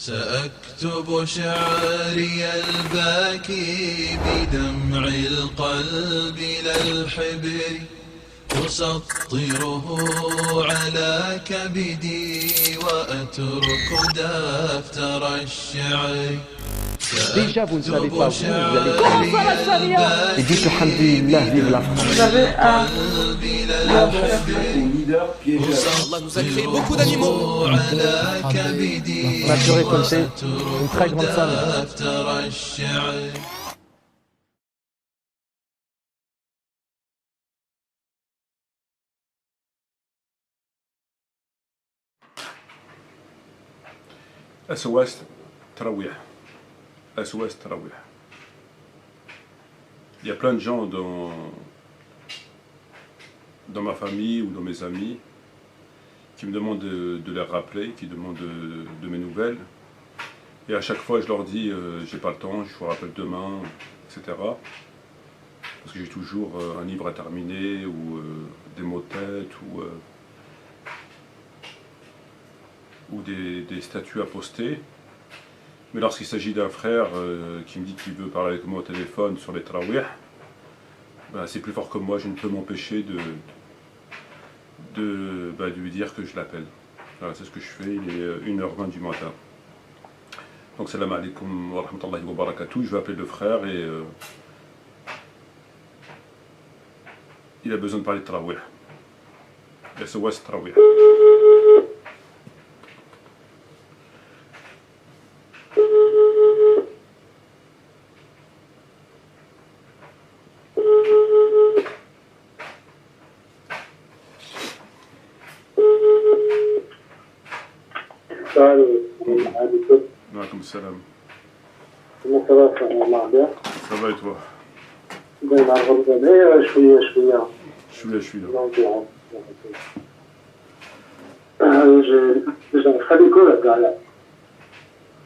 سأكتب شعري الباكي بدمع القلب للحبر أسطره على كبدي وأترك دفتر الشعر. Déjà, vous ne savez pas, vous allez... Comment ça la charia? Et dites alhamdulillah, vive la France. Vous avez un leader piégeur. Allah nous a créé beaucoup d'animaux. On a pu récolter une très grande somme. SOS Tarawih. SOS Tarawih. Il y a plein de gens dans ma famille ou dans mes amis qui me demandent de les rappeler, qui demandent de mes nouvelles. Et à chaque fois, je leur dis j'ai pas le temps, je vous rappelle demain, etc. Parce que j'ai toujours un livre à terminer ou des mots de tête ou des statuts à poster. Mais lorsqu'il s'agit d'un frère qui me dit qu'il veut parler avec moi au téléphone sur les tarawih, ben, c'est plus fort que moi, je ne peux m'empêcher de lui dire que je l'appelle. Voilà, c'est ce que je fais, il est 1h20 du matin. Donc salam alaikum wa rahmatullahi wa barakatuh, je vais appeler le frère et il a besoin de parler de tarawih. SOS tarawih. Alaikum salam. Comment ça va, ça va bien? Ça va et toi? Ben, je suis là. Je suis là. J'ai un très d'écho là derrière.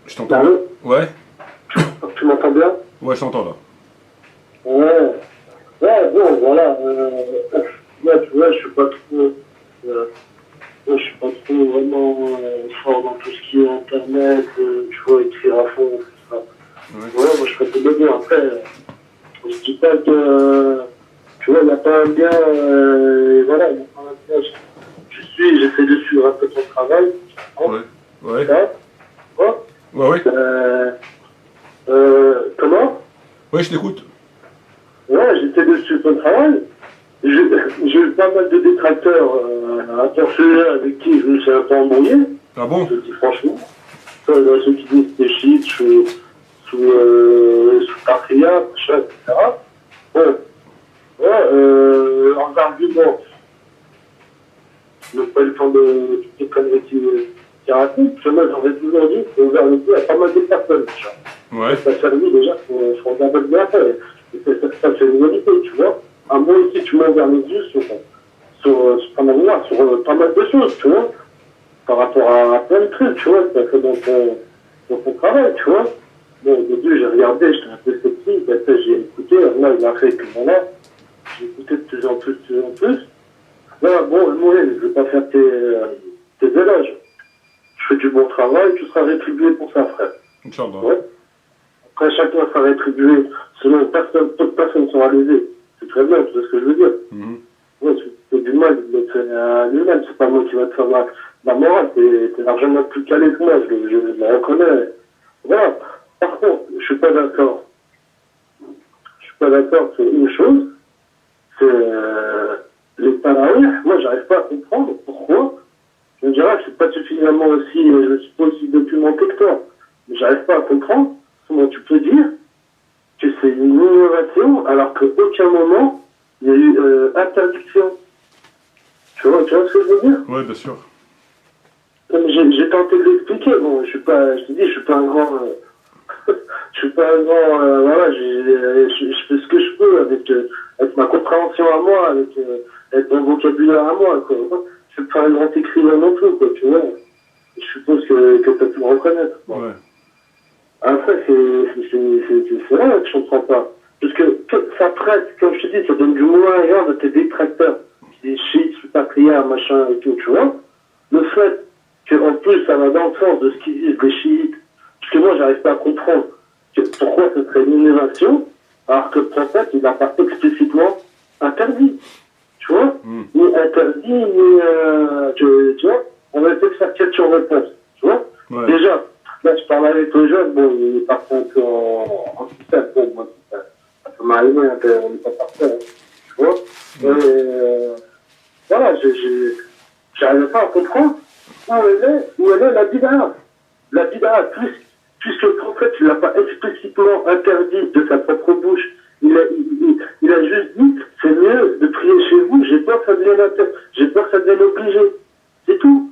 Je t'entends. Ouais. Tu m'entends bien? Ouais, je t'entends là. Ouais, bon, voilà. Moi, tu vois, je suis pas trop vraiment fort dans tout ce qui est internet, tu vois, écrire à fond, tout ça. Ouais, moi je fais des bien. Après, je dis pas que, tu vois, il n'y a pas un bien, voilà, il n'y a pas un bien. J'essaie de suivre un peu ton travail. Ouais. Ouais. Quoi? Ouais. Comment? Ouais, je t'écoute. Ouais, j'essaie de suivre ton travail. J'ai eu pas mal de détracteurs à Porceleur avec qui je me suis un peu embrouillé. Ah bon? Je te dis franchement. Ceux qui disent que t'es shit, sous Patria, machin, etc. En argument, je n'ai pas eu le temps de toutes les conneries qui racontent. Moi, j'aurais toujours dit qu'on ouvert le coup à pas mal de personnes. Ouais. Ça servi déjà, faut regarder bien fait. Ça c'est une vérité, tu vois. À moi aussi, tu m'as ouvert les yeux sur pas mal de choses, tu vois. Par rapport à plein de trucs, tu vois, que tu as fait dans ton travail, tu vois. Bon, au début, j'ai regardé, j'étais un peu sceptique, après j'ai écouté, là, il a fait que voilà. J'ai écouté de plus en plus. Là, bon, moi, je ne vais pas faire tes éloges. Je fais du bon travail, tu seras rétribué pour ça, frère. Inch'Allah. Ouais. Après, chacun sera rétribué selon peu de personnes sont lésées. C'est très bien, tu vois ce que je veux dire. Ouais, tu fais du mal, il le fait à lui-même, c'est pas moi qui va te faire la morale, t'es largement plus calé que moi, je le reconnais. Voilà. Par contre, je suis pas d'accord. C'est une chose, c'est les tarawih. Moi, j'arrive pas à comprendre pourquoi. Je me dirais que je suis pas suffisamment aussi, je suis pas aussi documenté que toi. Mais j'arrive pas à comprendre comment tu peux dire que c'est une innovation alors qu'à aucun moment il y a eu interdiction. Tu vois ce que je veux dire? Ouais, bien sûr. J'ai tenté de l'expliquer. Bon, je te dis, je suis pas un grand. Voilà, je fais ce que je peux avec à moi, avec mon vocabulaire à moi, quoi. Je suis pas un grand écrivain non plus, quoi, tu vois. Je suppose que tu as pu me reconnaître. Quoi. Ouais. Après, c'est là que je comprends pas. Parce que ça prête, comme je te dis, ça donne du moins rien de tes détracteurs. Des chiites, patriarches, machin et tout, tu vois. Le fait qu'en plus, ça va dans le sens de ce qu'ils disent, les chiites. Parce que moi, j'arrive pas à comprendre pourquoi ce serait une innovation, alors que le prophète, il n'a pas explicitement interdit. Tu vois ni interdit, ni... tu vois, on va peut-être faire question-réponse. Tu vois déjà, là, je parlais avec le jeune, bon, il est parti un peu en système. Bon, moi, ça peut m'arriver, on n'est pas parfait. Hein, tu vois voilà, j'arrive pas à comprendre où elle est la bid'a. La bid'a, puisque le prophète, il n'a pas explicitement interdit de sa propre bouche. Il a juste dit, c'est mieux de prier chez vous, j'ai peur que ça devienne obligé. C'est tout.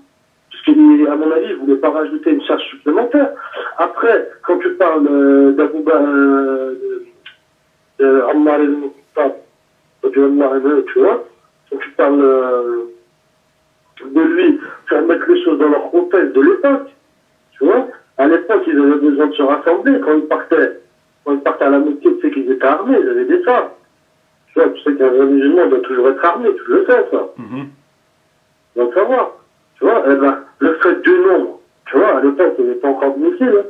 Parce qu'à mon avis, il ne voulait pas rajouter une charge supplémentaire. Après, quand tu parles d'Abouba, Ammar el-Muqtab, tu vois, quand tu parles de lui, faire mettre les choses dans leur contexte de l'époque, tu vois, à l'époque, ils avaient besoin de se rassembler. Quand ils partaient à la mosquée, tu sais qu'ils étaient armés, ils avaient des armes. Tu vois, tu sais qu'un vrai musulman doit toujours être armé, tu le sais, ça. Donc, savoir. Tu vois, eh ben, le fait du nombre, tu vois, à l'époque, il n'y avait pas encore de missiles, hein.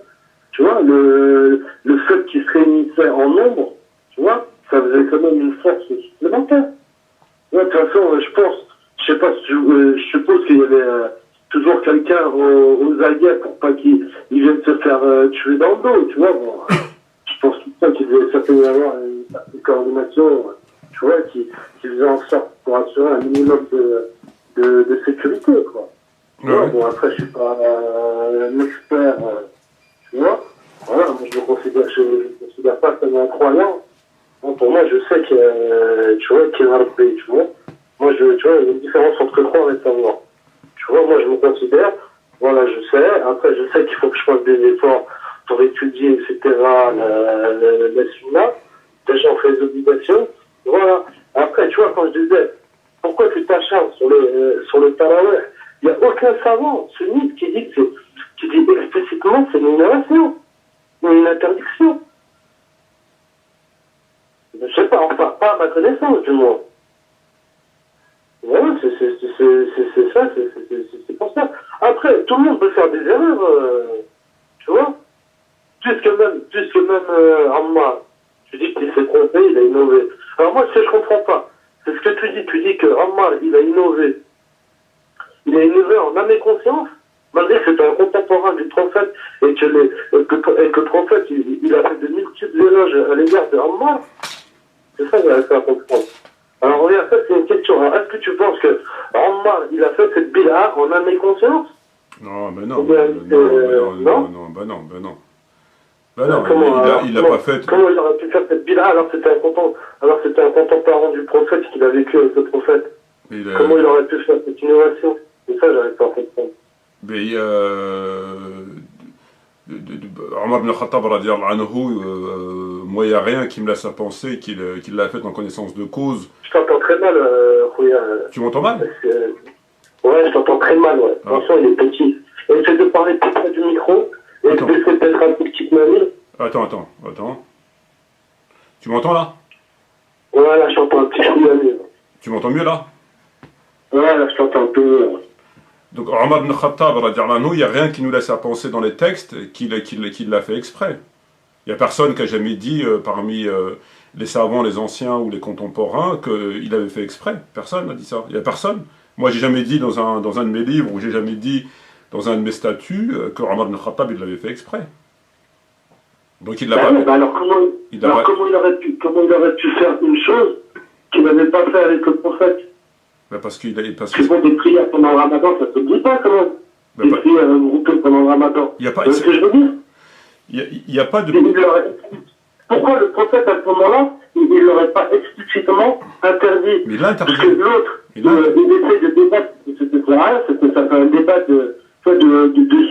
Tu vois, le fait qu'ils se réunissaient en nombre, tu vois, ça faisait quand même une force supplémentaire. De toute façon, je sais pas, je suppose qu'il y avait toujours quelqu'un aux aguets pour pas qu'il vienne se faire tuer dans le dos, tu vois. Bon, je pense qu'il devait certainement avoir une coordination, tu vois, qui faisait en sorte pour assurer un minimum de sécurité, quoi. Ouais. Bon, après, je suis pas un expert, tu vois. Voilà, moi, je me considère pas comme un croyant. Bon, pour moi, je sais tu vois, qu'il y a un pays, tu vois. Moi, tu vois, il y a une différence entre croire et savoir. Tu vois, moi, je me considère, voilà, je sais. Après, je sais qu'il faut que je fasse des efforts pour étudier, etc., la sunna. Déjà, on fait des obligations. Voilà. Après, tu vois, quand je disais, pourquoi tu t'acharnes sur le tarawih, il n'y a aucun savant sunnite qui dit explicitement que c'est une innovation, une interdiction. Je sais pas, enfin, pas à ma connaissance, du moins. Voilà, c'est ça, c'est pour ça. Après, tout le monde peut faire des erreurs, tu vois. Puisque même Ammar, tu dis qu'il s'est trompé, il a innové. Alors moi, ce que je comprends pas, c'est ce que tu dis que Ammar, il a innové. Il a innové en âme et conscience, malgré que c'était un contemporain du prophète et que le prophète, il a fait de multiples éloges à l'égard de Ammar. C'est ça que j'arrive pas à comprendre. Alors regarde, ça c'est une question. Alors, est-ce que tu penses que Ammar, il a fait cette bid'a en âme et conscience? Non, mais non. Non, il l'a pas fait. Comment il aurait pu faire cette bid'a alors que c'était un contemporain du prophète qu'il a vécu avec le prophète? Comment il aurait pu faire cette innovation? C'est ça, j'arrive pas à comprendre. Mais Omar ibn Khattab, moi, il n'y a rien qui me laisse à penser qu'il l'a fait en connaissance de cause. Je t'entends très mal, Khouya. Tu m'entends mal? Ouais, je t'entends très mal, ouais. Attention, il est petit. Essaye de parler plus près du micro, et essaye d'être un peu petite mamie. Attends. Tu m'entends là? Ouais, là, je t'entends un petit peu mieux. Tu m'entends mieux là? Ouais, là, je t'entends un peu mieux. Donc, Omar ibn Khattab, il n'y a rien qui nous laisse à penser dans les textes qu'il l'a fait exprès. Il n'y a personne qui a jamais dit, parmi les savants, les anciens ou les contemporains, qu'il avait fait exprès. Personne n'a dit ça. Il n'y a personne. Moi, j'ai jamais dit dans un de mes livres, ou j'ai jamais dit dans un de mes statuts, que Omar ibn Khattab, il l'avait fait exprès. Donc, il l'a pas fait. Alors, comment il aurait pu faire une chose qu'il n'avait pas fait avec le prophète? Parce que des prières pendant le ramadan, ça ne se dit pas quand même. Des prières groupées pendant le ramadan. Il n'y a pas. Ce que je veux dire? Il n'y a pas de. Pourquoi le prophète à ce moment-là, il ne l'aurait pas explicitement interdit? Mais il l'a interdit. Parce que l'autre, il essaie de débattre, c'était un débat de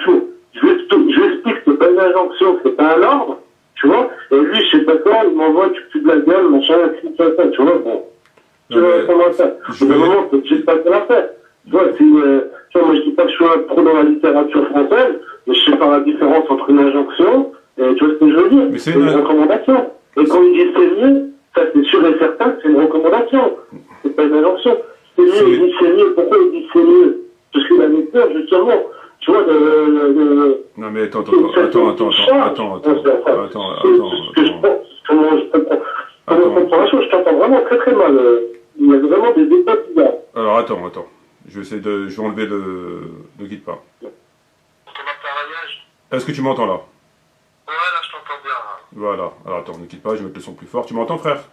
sourds. Je explique que c'est pas une injonction, c'est pas un ordre, tu vois. Et lui, je sais pas quoi, il m'envoie, tu fous de la gueule, machin, ça, tu vois, bon. Tu vois comment ça? Au bout d'un moment, faut que je sais pas ce qu'on a fait. Tu vois, tu vois, moi je dis pas que je suis trop dans la littérature française, mais je sais pas la différence entre une injonction et tu vois ce que je veux dire? Mais c'est une recommandation. Et quand ils disent c'est mieux, ça c'est sûr et certain que c'est une recommandation. C'est pas une injonction. C'est mieux, ils disent c'est mieux. Pourquoi ils disent c'est mieux? Parce qu'il avait peur justement. Tu vois, Non mais attends. Comment je comprends la chose, je t'entends vraiment très très mal. Il y a vraiment des débats qui y a. Alors attends. Je vais enlever ne quitte pas. Est-ce que tu m'entends là? Ouais, là je t'entends bien. Là. Voilà. Alors attends, ne quitte pas, je vais mettre le son plus fort. Tu m'entends, frère?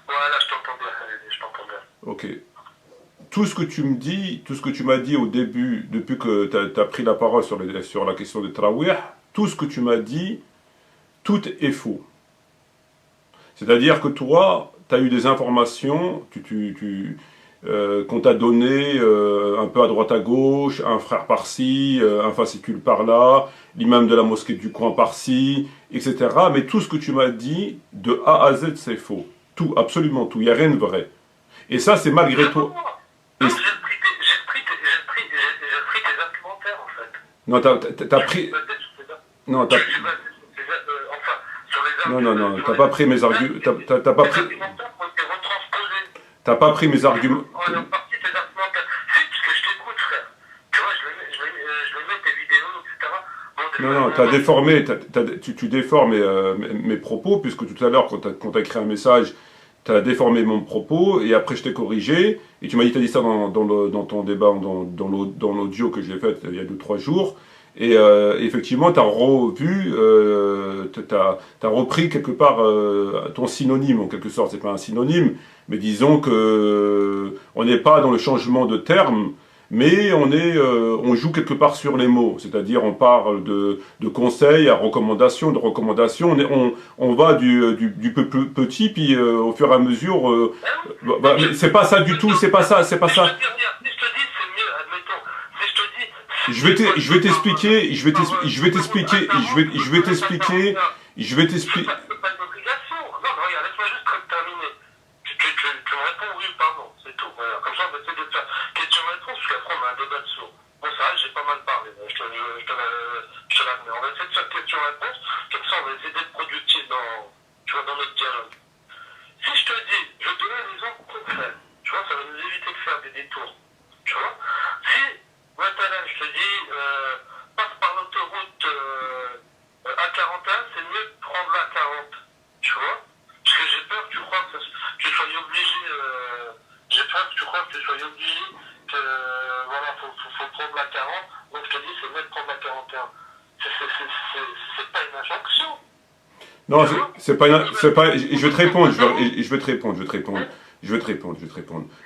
Ouais, là je t'entends bien, je t'entends bien. Ok. Tout ce que tu me dis, tout ce que tu m'as dit au début, depuis que tu as pris la parole sur la question de Tarawih, tout ce que tu m'as dit, tout est faux. C'est-à-dire que toi, tu as eu des informations qu'on t'a donné un peu à droite à gauche, un frère par-ci, un fascicule par-là, l'imam de la mosquée du coin par-ci, etc. Mais tout ce que tu m'as dit, de A à Z, c'est faux. Tout, absolument tout. Il n'y a rien de vrai. Et ça, c'est malgré toi. J'ai pris des argumentaires, en fait. Non, t'as pris... Non, t'as... Non, t'as pas pris mes arguments... T'as pas pris... T'as pas pris mes arguments... On est parti tes argumentaires. Si, parce que je t'écoute, frère. Tu vois, je les mets tes vidéos, etc. Non, t'as déformé... Tu déformes mes propos, puisque tout à l'heure, quand t'as écrit un message... Tu as déformé mon propos, et après je t'ai corrigé, et tu m'as dit, tu as dit ça dans ton débat, dans l'audio que j'ai fait il y a 2-3 jours, et effectivement, tu as revu, t'as repris quelque part ton synonyme, en quelque sorte, c'est pas un synonyme, mais disons que on n'est pas dans le changement de terme, mais on joue quelque part sur les mots, c'est-à-dire on parle de conseils à recommandations, de recommandations, on va du peu petit, puis au fur et à mesure, c'est pas ça du tout, c'est pas ça. Je vais t'expliquer. Question-réponse, parce qu'après on a un débat dessous. Bon, c'est vrai que j'ai pas mal parlé, je te l'admets. On va essayer de faire question-réponse, comme ça on va essayer d'être productif dans notre dialogue. Si je te dis, je vais te donner un exemple concret, tu vois, ça va nous éviter de faire des détours. Tu vois, si, maintenant je te dis, passe par l'autoroute A41, c'est mieux de prendre l'A40. Tu vois, parce que j'ai peur que tu crois que tu sois obligé, que voilà, faut prendre la 40, donc je te dis c'est mieux de prendre la 41. C'est pas une injonction. Non, c'est pas, je vais te répondre.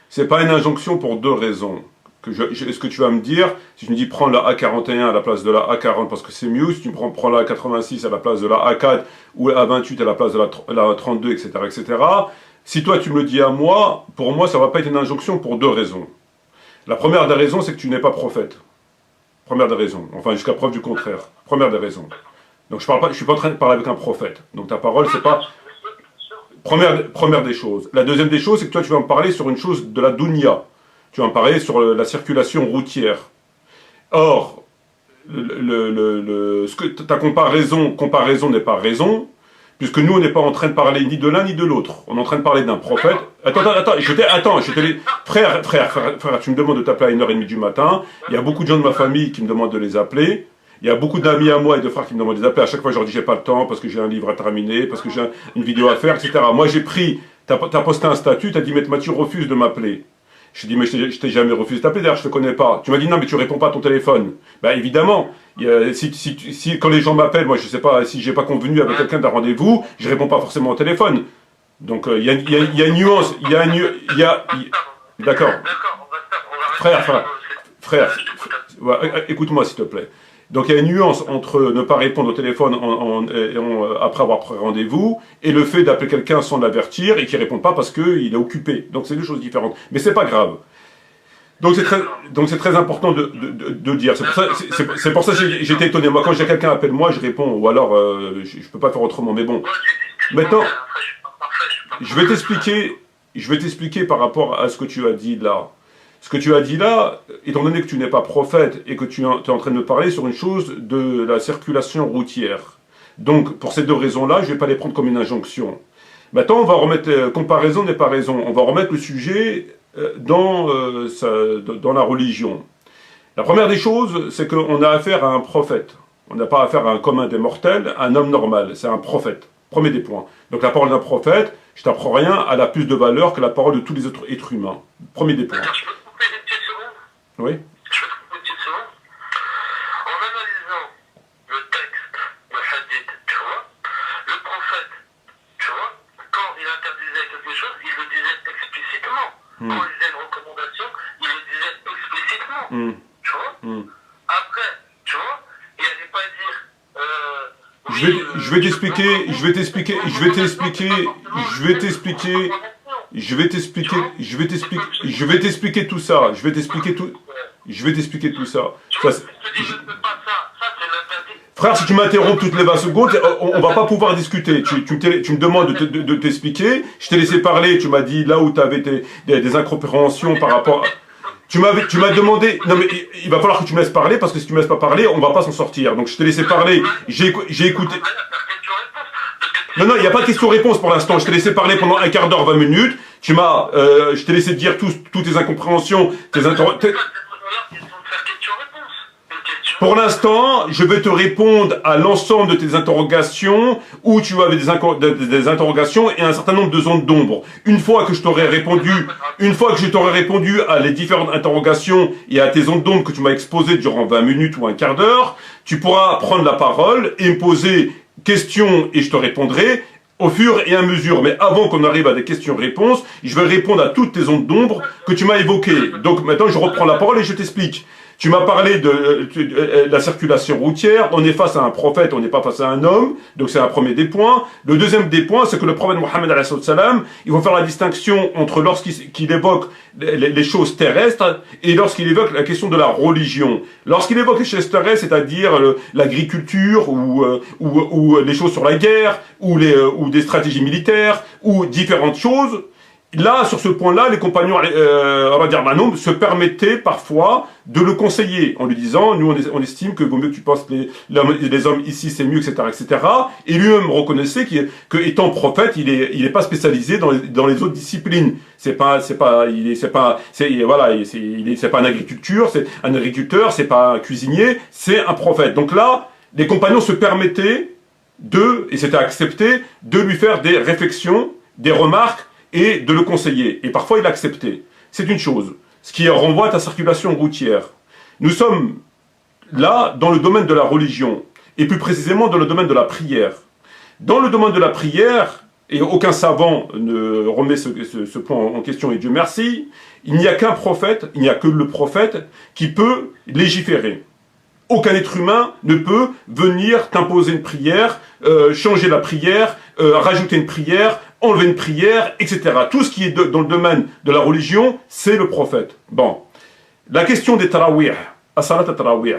C'est pas une injonction pour 2 raisons. Est-ce que tu vas me dire, si tu me dis prends la A41 à la place de la A40 parce que c'est mieux, si tu prends la A86 à la place de la A4 ou la A28 à la place de la 32, etc. Si toi tu me le dis à moi, pour moi ça va pas être une injonction pour 2 raisons. La première des raisons, c'est que tu n'es pas prophète. Première des raisons. Enfin, jusqu'à preuve du contraire. Première des raisons. Donc je suis pas en train de parler avec un prophète. Donc ta parole, c'est pas... Première des choses. La deuxième des choses, c'est que toi tu vas me parler sur une chose de la dunya. Tu vas me parler sur la circulation routière. Or, ta comparaison n'est pas raison, puisque nous, on n'est pas en train de parler ni de l'un ni de l'autre. On est en train de parler d'un prophète. Frère, tu me demandes de t'appeler à 1h30 du matin. Il y a beaucoup de gens de ma famille qui me demandent de les appeler. Il y a beaucoup d'amis à moi et de frères qui me demandent de les appeler. À chaque fois, je leur dis j'ai pas le temps, parce que j'ai un livre à terminer, parce que j'ai une vidéo à faire, etc. Moi, j'ai pris, t'as posté un statut, t'as dit, mais Mathieu refuse de m'appeler. Je t'ai dit, mais je t'ai jamais refusé de t'appeler, d'ailleurs, je te connais pas. Tu m'as dit, non, mais tu réponds pas à ton téléphone. Ben, évidemment, quand les gens m'appellent, moi, je sais pas, si j'ai pas convenu avec quelqu'un d'un rendez-vous, je réponds pas forcément au téléphone. Donc, il y a une nuance, d'accord. Frère, écoute-moi, s'il te plaît. Donc il y a une nuance entre ne pas répondre au téléphone après avoir pris rendez-vous et le fait d'appeler quelqu'un sans l'avertir et qui ne répond pas parce qu'il est occupé. Donc c'est 2 choses différentes. Mais c'est pas grave. Donc c'est très important de dire. C'est pour ça que j'étais étonné. Moi quand j'ai quelqu'un appelle moi, je réponds. Ou alors je peux pas faire autrement. Mais bon. Maintenant, je vais je vais t'expliquer par rapport à ce que tu as dit là. Ce que tu as dit là, étant donné que tu n'es pas prophète et que tu es en train de me parler sur une chose de la circulation routière. Donc, pour ces deux raisons-là, je ne vais pas les prendre comme une injonction. Maintenant, on va remettre, comparaison n'est pas raison, on va remettre le sujet dans la religion. La première des choses, c'est qu'on a affaire à un prophète. On n'a pas affaire à un commun des mortels, à un homme normal, c'est un prophète. Premier des points. Donc la parole d'un prophète, je t'apprends rien, elle a plus de valeur que la parole de tous les autres êtres humains. Premier des points. D'accord, je peux te couper des petites secondes? Oui. Je peux te couper des petites secondes? En analysant le texte, le hadith, tu vois, le prophète, tu vois, quand il interdisait quelque chose, il le disait explicitement. Quand il disait une recommandation, il le disait explicitement. Tu vois? Après, tu vois, il n'allait pas dire... Je vais t'expliquer tout ça. Frère, si tu m'interromps toutes les 20 secondes, on va pas pouvoir discuter. Tu me demandes de t'expliquer. Je t'ai laissé parler. Tu m'as dit là où tu avais des incompréhensions par rapport... Tu m'as demandé... Non mais il va falloir que tu me laisses parler parce que si tu me laisses pas parler, on va pas s'en sortir. Donc je t'ai laissé parler. J'ai écouté... Non, il n'y a pas de question-réponse pour l'instant. Je t'ai laissé parler pendant un quart d'heure, 20 minutes. Je t'ai laissé dire toutes tes incompréhensions, tes interrogations. Pour l'instant, je vais te répondre à l'ensemble de tes interrogations où tu avais des interrogations et un certain nombre de zones d'ombre. Une fois que je t'aurai répondu à les différentes interrogations et à tes zones d'ombre que tu m'as exposées durant 20 minutes ou un quart d'heure, tu pourras prendre la parole et me poser questions et je te répondrai au fur et à mesure. Mais avant qu'on arrive à des questions-réponses, je vais répondre à toutes tes zones d'ombre que tu m'as évoquées. Donc maintenant, je reprends la parole et je t'explique. Tu m'as parlé de la circulation routière. On est face à un prophète, on n'est pas face à un homme. Donc c'est un premier des points. Le deuxième des points, c'est que le prophète Mohammed alayhi salam, il faut faire la distinction entre lorsqu'il évoque les choses terrestres et lorsqu'il évoque la question de la religion. Lorsqu'il évoque les choses terrestres, c'est-à-dire l'agriculture ou les choses sur la guerre ou des stratégies militaires ou différentes choses. Là, sur ce point-là, les compagnons radiyallahu anhum se permettaient parfois de le conseiller en lui disant, nous on estime que vaut mieux que tu penses les hommes ici c'est mieux, etc., etc. Et lui-même reconnaissait que étant prophète, il est pas spécialisé dans les autres disciplines. C'est pas un agriculteur, c'est pas un cuisinier, c'est un prophète. Donc là, les compagnons se permettaient et c'était accepté, de lui faire des réflexions, des remarques, et de le conseiller. Et parfois, il acceptait. C'est une chose. Ce qui renvoie à ta circulation routière. Nous sommes là dans le domaine de la religion, et plus précisément dans le domaine de la prière. Dans le domaine de la prière, et aucun savant ne remet ce point en question, et Dieu merci, il n'y a qu'un prophète, il n'y a que le prophète qui peut légiférer. Aucun être humain ne peut venir t'imposer une prière, changer la prière, rajouter une prière, enlever une prière, etc. Tout ce qui est dans le domaine de la religion, c'est le prophète. Bon. La question des tarawih, as-salat tarawih,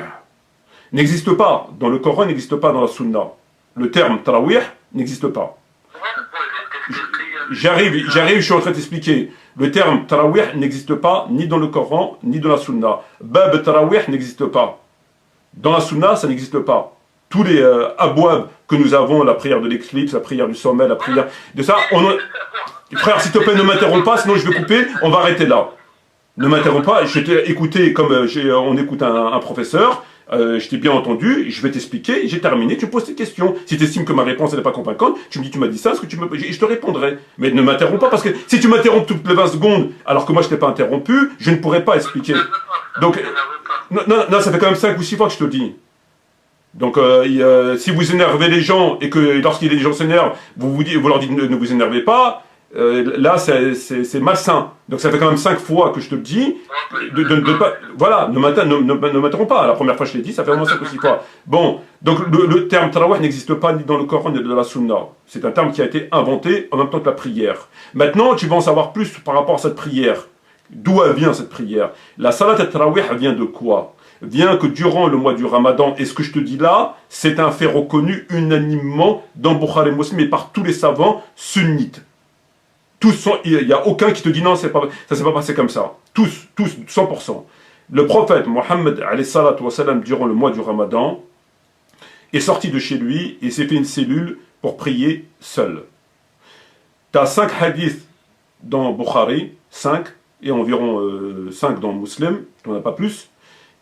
n'existe pas dans le Coran, n'existe pas dans la Sunna. Le terme tarawih n'existe pas. J'arrive, je suis en train de t'expliquer. Le terme tarawih n'existe pas ni dans le Coran, ni dans la Sunna. Bab tarawih n'existe pas. Dans la Sunna, ça n'existe pas. Tous les abouab que nous avons, la prière de l'éclipse, la prière du sommet, la prière de ça, frère, s'il te plaît, ne m'interromps pas, sinon je vais couper, on va arrêter là. Ne m'interromps pas, je t'ai écouté comme on écoute un professeur, je t'ai bien entendu, je vais t'expliquer, j'ai terminé, tu me poses tes questions. Si tu estimes que ma réponse n'est pas convaincante, tu me dis, tu m'as dit ça, je te répondrai. Mais ne m'interromps pas, parce que si tu m'interromps toutes les 20 secondes, alors que moi je t'ai pas interrompu, je ne pourrais pas expliquer. Donc, non, ça fait quand même 5 ou 6 fois que je te le dis. Donc, si vous énervez les gens et que lorsqu'il y a des gens s'énervent, vous leur dites ne vous énervez pas, là c'est malsain. Donc ça fait quand même 5 fois que je te le dis. Voilà, ne m'interromps pas. La première fois je l'ai dit, ça fait vraiment 5 ou 6 fois. Bon, donc le terme tarawih n'existe pas ni dans le Coran ni dans la Sunna. C'est un terme qui a été inventé en même temps que la prière. Maintenant, tu vas en savoir plus par rapport à cette prière. D'où elle vient cette prière? La salat al-tarawih vient de quoi? Vient que durant le mois du Ramadan, et ce que je te dis là, c'est un fait reconnu unanimement dans Bukhari et Muslim et par tous les savants sunnites. Il n'y a aucun qui te dit non, ça ne s'est pas passé comme ça. Tous, 100%. Le prophète Mohammed, durant le mois du Ramadan, est sorti de chez lui et s'est fait une cellule pour prier seul. Tu as 5 hadiths dans Bukhari, 5, et environ 5 dans Muslim, tu n'en as pas plus,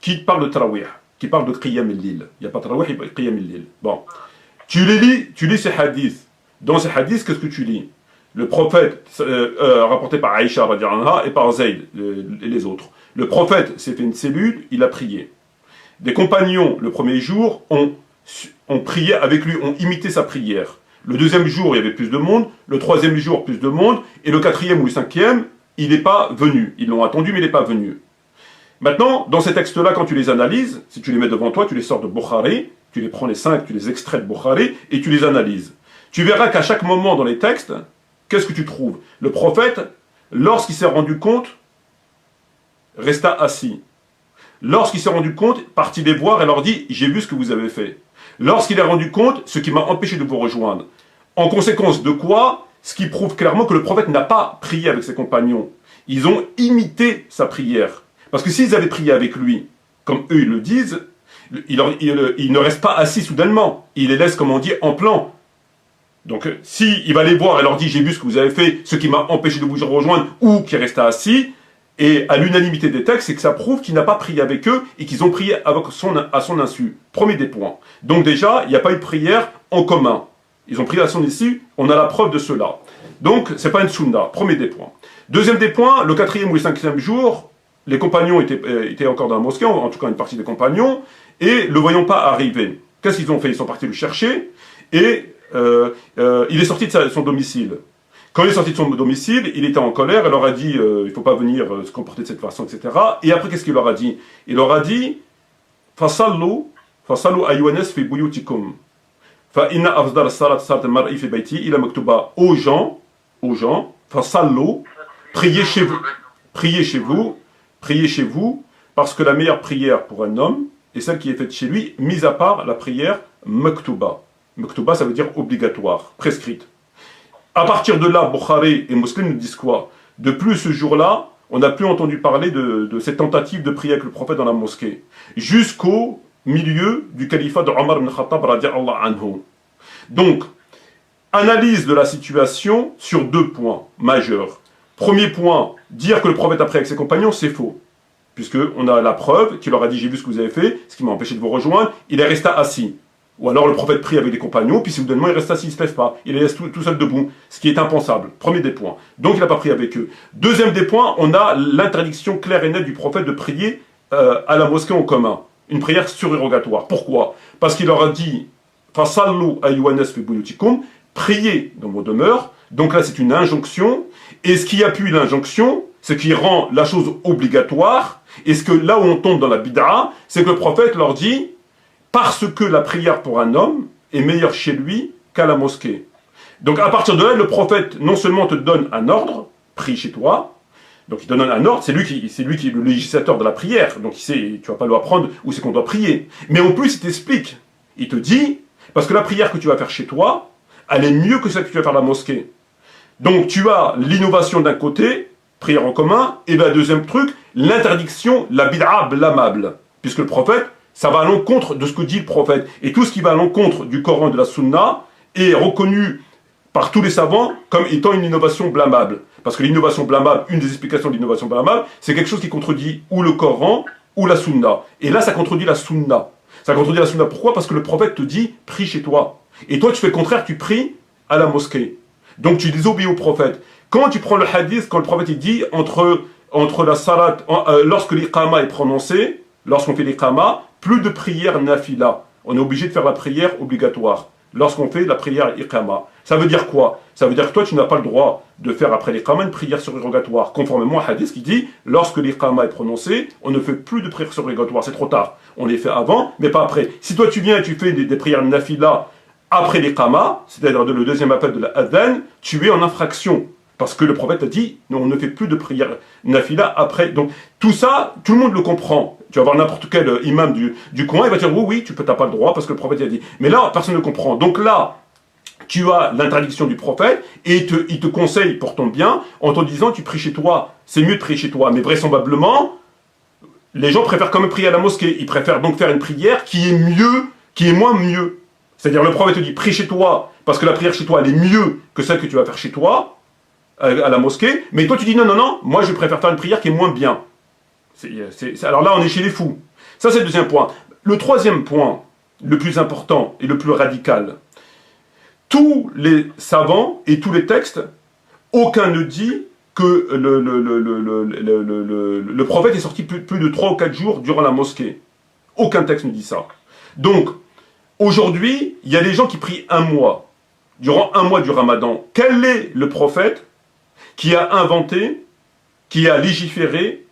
qui parlent de Tarawih, qui parlent de Qiyam al-Lil. Il n'y a pas Tarawih, il y a Qiyam al-Lil. Bon. Tu lis ces hadiths. Dans ces hadiths, qu'est-ce que tu lis? Le prophète, rapporté par Aïcha et par Zayd et les autres. Le prophète s'est fait une cellule, il a prié. Des compagnons, le premier jour, ont prié avec lui, ont imité sa prière. Le deuxième jour, il y avait plus de monde. Le troisième jour, plus de monde. Et le quatrième ou le cinquième, il n'est pas venu. Ils l'ont attendu, mais il n'est pas venu. Maintenant, dans ces textes-là, quand tu les analyses, si tu les mets devant toi, tu les sors de Bukhari, tu les prends les 5, tu les extrais de Bukhari, et tu les analyses. Tu verras qu'à chaque moment dans les textes, qu'est-ce que tu trouves? Le prophète, lorsqu'il s'est rendu compte, resta assis. Lorsqu'il s'est rendu compte, partit les voir et leur dit « J'ai vu ce que vous avez fait ». Lorsqu'il a rendu compte, ce qui m'a empêché de vous rejoindre. En conséquence de quoi? Ce qui prouve clairement que le prophète n'a pas prié avec ses compagnons. Ils ont imité sa prière. Parce que s'ils avaient prié avec lui, comme eux ils le disent, il ne reste pas assis soudainement. Il les laisse, comme on dit, en plan. Donc, s'il va les voir et leur dit « J'ai vu ce que vous avez fait, ce qui m'a empêché de vous rejoindre » ou qui resta assis, et à l'unanimité des textes, c'est que ça prouve qu'il n'a pas prié avec eux et qu'ils ont prié à son insu. Premier des points. Donc déjà, il n'y a pas eu de prière en commun. Ils ont prié à son insu, on a la preuve de cela. Donc, ce n'est pas une sunna. Premier des points. Deuxième des points, le 4e ou le 5e jour, les compagnons étaient encore dans la mosquée, en tout cas une partie des compagnons, et le voyant pas arriver. Qu'est-ce qu'ils ont fait? Ils sont partis le chercher, et il est sorti de son domicile. Quand il est sorti de son domicile, il était en colère, il leur a dit il ne faut pas venir se comporter de cette façon, etc. Et après, qu'est-ce qu'il leur a dit? Il leur a dit Fasallu ayyuhanas fi buyutikum. Fa inna afdal salat salat mar'i fi bayti ila maktuba. Aux gens, fasallu, priez chez vous, parce que la meilleure prière pour un homme est celle qui est faite chez lui, mis à part la prière maktuba. Maktuba, ça veut dire obligatoire, prescrite. À partir de là, Bukhari et Muslim nous disent quoi? De plus, ce jour-là, on n'a plus entendu parler de cette tentative de prier avec le prophète dans la mosquée. Jusqu'au milieu du califat de Omar ibn Khattab radiallahu anhu. Donc, analyse de la situation sur 2 points majeurs. Premier point, dire que le prophète a prié avec ses compagnons, c'est faux. Puisqu'on a la preuve qu'il leur a dit « J'ai vu ce que vous avez fait, ce qui m'a empêché de vous rejoindre », il est resté assis. Ou alors le prophète prie avec des compagnons, puis soudainement il reste assis, il ne se lève pas. Il les laisse tout seul debout, ce qui est impensable. Premier des points. Donc il n'a pas prié avec eux. Deuxième des points, on a l'interdiction claire et nette du prophète de prier à la mosquée en commun. Une prière surérogatoire. Pourquoi? Parce qu'il leur a dit « Fasallu ayyuhanas fi buyutikum » priez dans vos demeures. Donc là c'est une injonction. Et ce qui appuie l'injonction, ce qui rend la chose obligatoire, et ce que là où on tombe dans la bid'a, c'est que le prophète leur dit parce que la prière pour un homme est meilleure chez lui qu'à la mosquée. Donc à partir de là, le prophète non seulement te donne un ordre, prie chez toi, donc il te donne un ordre, c'est lui qui est le législateur de la prière, donc il sait, tu vas pas lui apprendre où c'est qu'on doit prier. Mais en plus, il t'explique, il te dit, parce que la prière que tu vas faire chez toi, elle est mieux que celle que tu vas faire à la mosquée. Donc tu as l'innovation d'un côté, prière en commun, et le deuxième truc, l'interdiction, la bid'a blâmable, puisque le prophète, ça va à l'encontre de ce que dit le prophète. Et tout ce qui va à l'encontre du Coran et de la Sunna est reconnu par tous les savants comme étant une innovation blâmable. Parce que l'innovation blâmable, une des explications de l'innovation blâmable, c'est quelque chose qui contredit ou le Coran ou la Sunna. Et là, ça contredit la Sunna. Ça contredit la Sunna. Pourquoi? Parce que le prophète te dit, prie chez toi. Et toi, tu fais le contraire, tu pries à la mosquée. Donc tu désobéis au prophète. Quand tu prends le hadith, quand le prophète il dit, entre la salat, lorsque l'iqama est prononcé, lorsqu'on fait l'iqama, plus de prière nafila. On est obligé de faire la prière obligatoire lorsqu'on fait la prière iqama. Ça veut dire quoi? Ça veut dire que toi, tu n'as pas le droit de faire après l'iqama une prière surérogatoire. Conformément à un hadith qui dit, lorsque l'iqama est prononcé, on ne fait plus de prière surérogatoire. C'est trop tard. On les fait avant, mais pas après. Si toi, tu viens et tu fais des prières nafila après l'iqama, c'est-à-dire le deuxième appel de la adhan, tu es en infraction. Parce que le prophète a dit, non, on ne fait plus de prière nafila après. Donc, tout ça, tout le monde le comprend. Tu vas voir n'importe quel imam du coin, il va dire, oui, tu n'as pas le droit, parce que le prophète a dit. Mais là, personne ne le comprend. Donc là, tu as l'interdiction du prophète et il te conseille pour ton bien en te disant tu pries chez toi, c'est mieux de prier chez toi. Mais vraisemblablement, les gens préfèrent quand même prier à la mosquée. Ils préfèrent donc faire une prière qui est mieux, qui est moins mieux. C'est-à-dire le prophète te dit prie chez toi parce que la prière chez toi elle est mieux que celle que tu vas faire chez toi à la mosquée. Mais toi tu dis non, non, non, moi je préfère faire une prière qui est moins bien. Alors là on est chez les fous. Ça c'est le deuxième point. Le troisième point, le plus important et le plus radical. Tous les savants et tous les textes, aucun ne dit que le prophète est sorti plus de 3 ou 4 jours durant la mosquée. Aucun texte ne dit ça. Donc, aujourd'hui, il y a des gens qui prient un mois, durant un mois du Ramadan. Quel est le prophète qui a inventé, qui a légiféré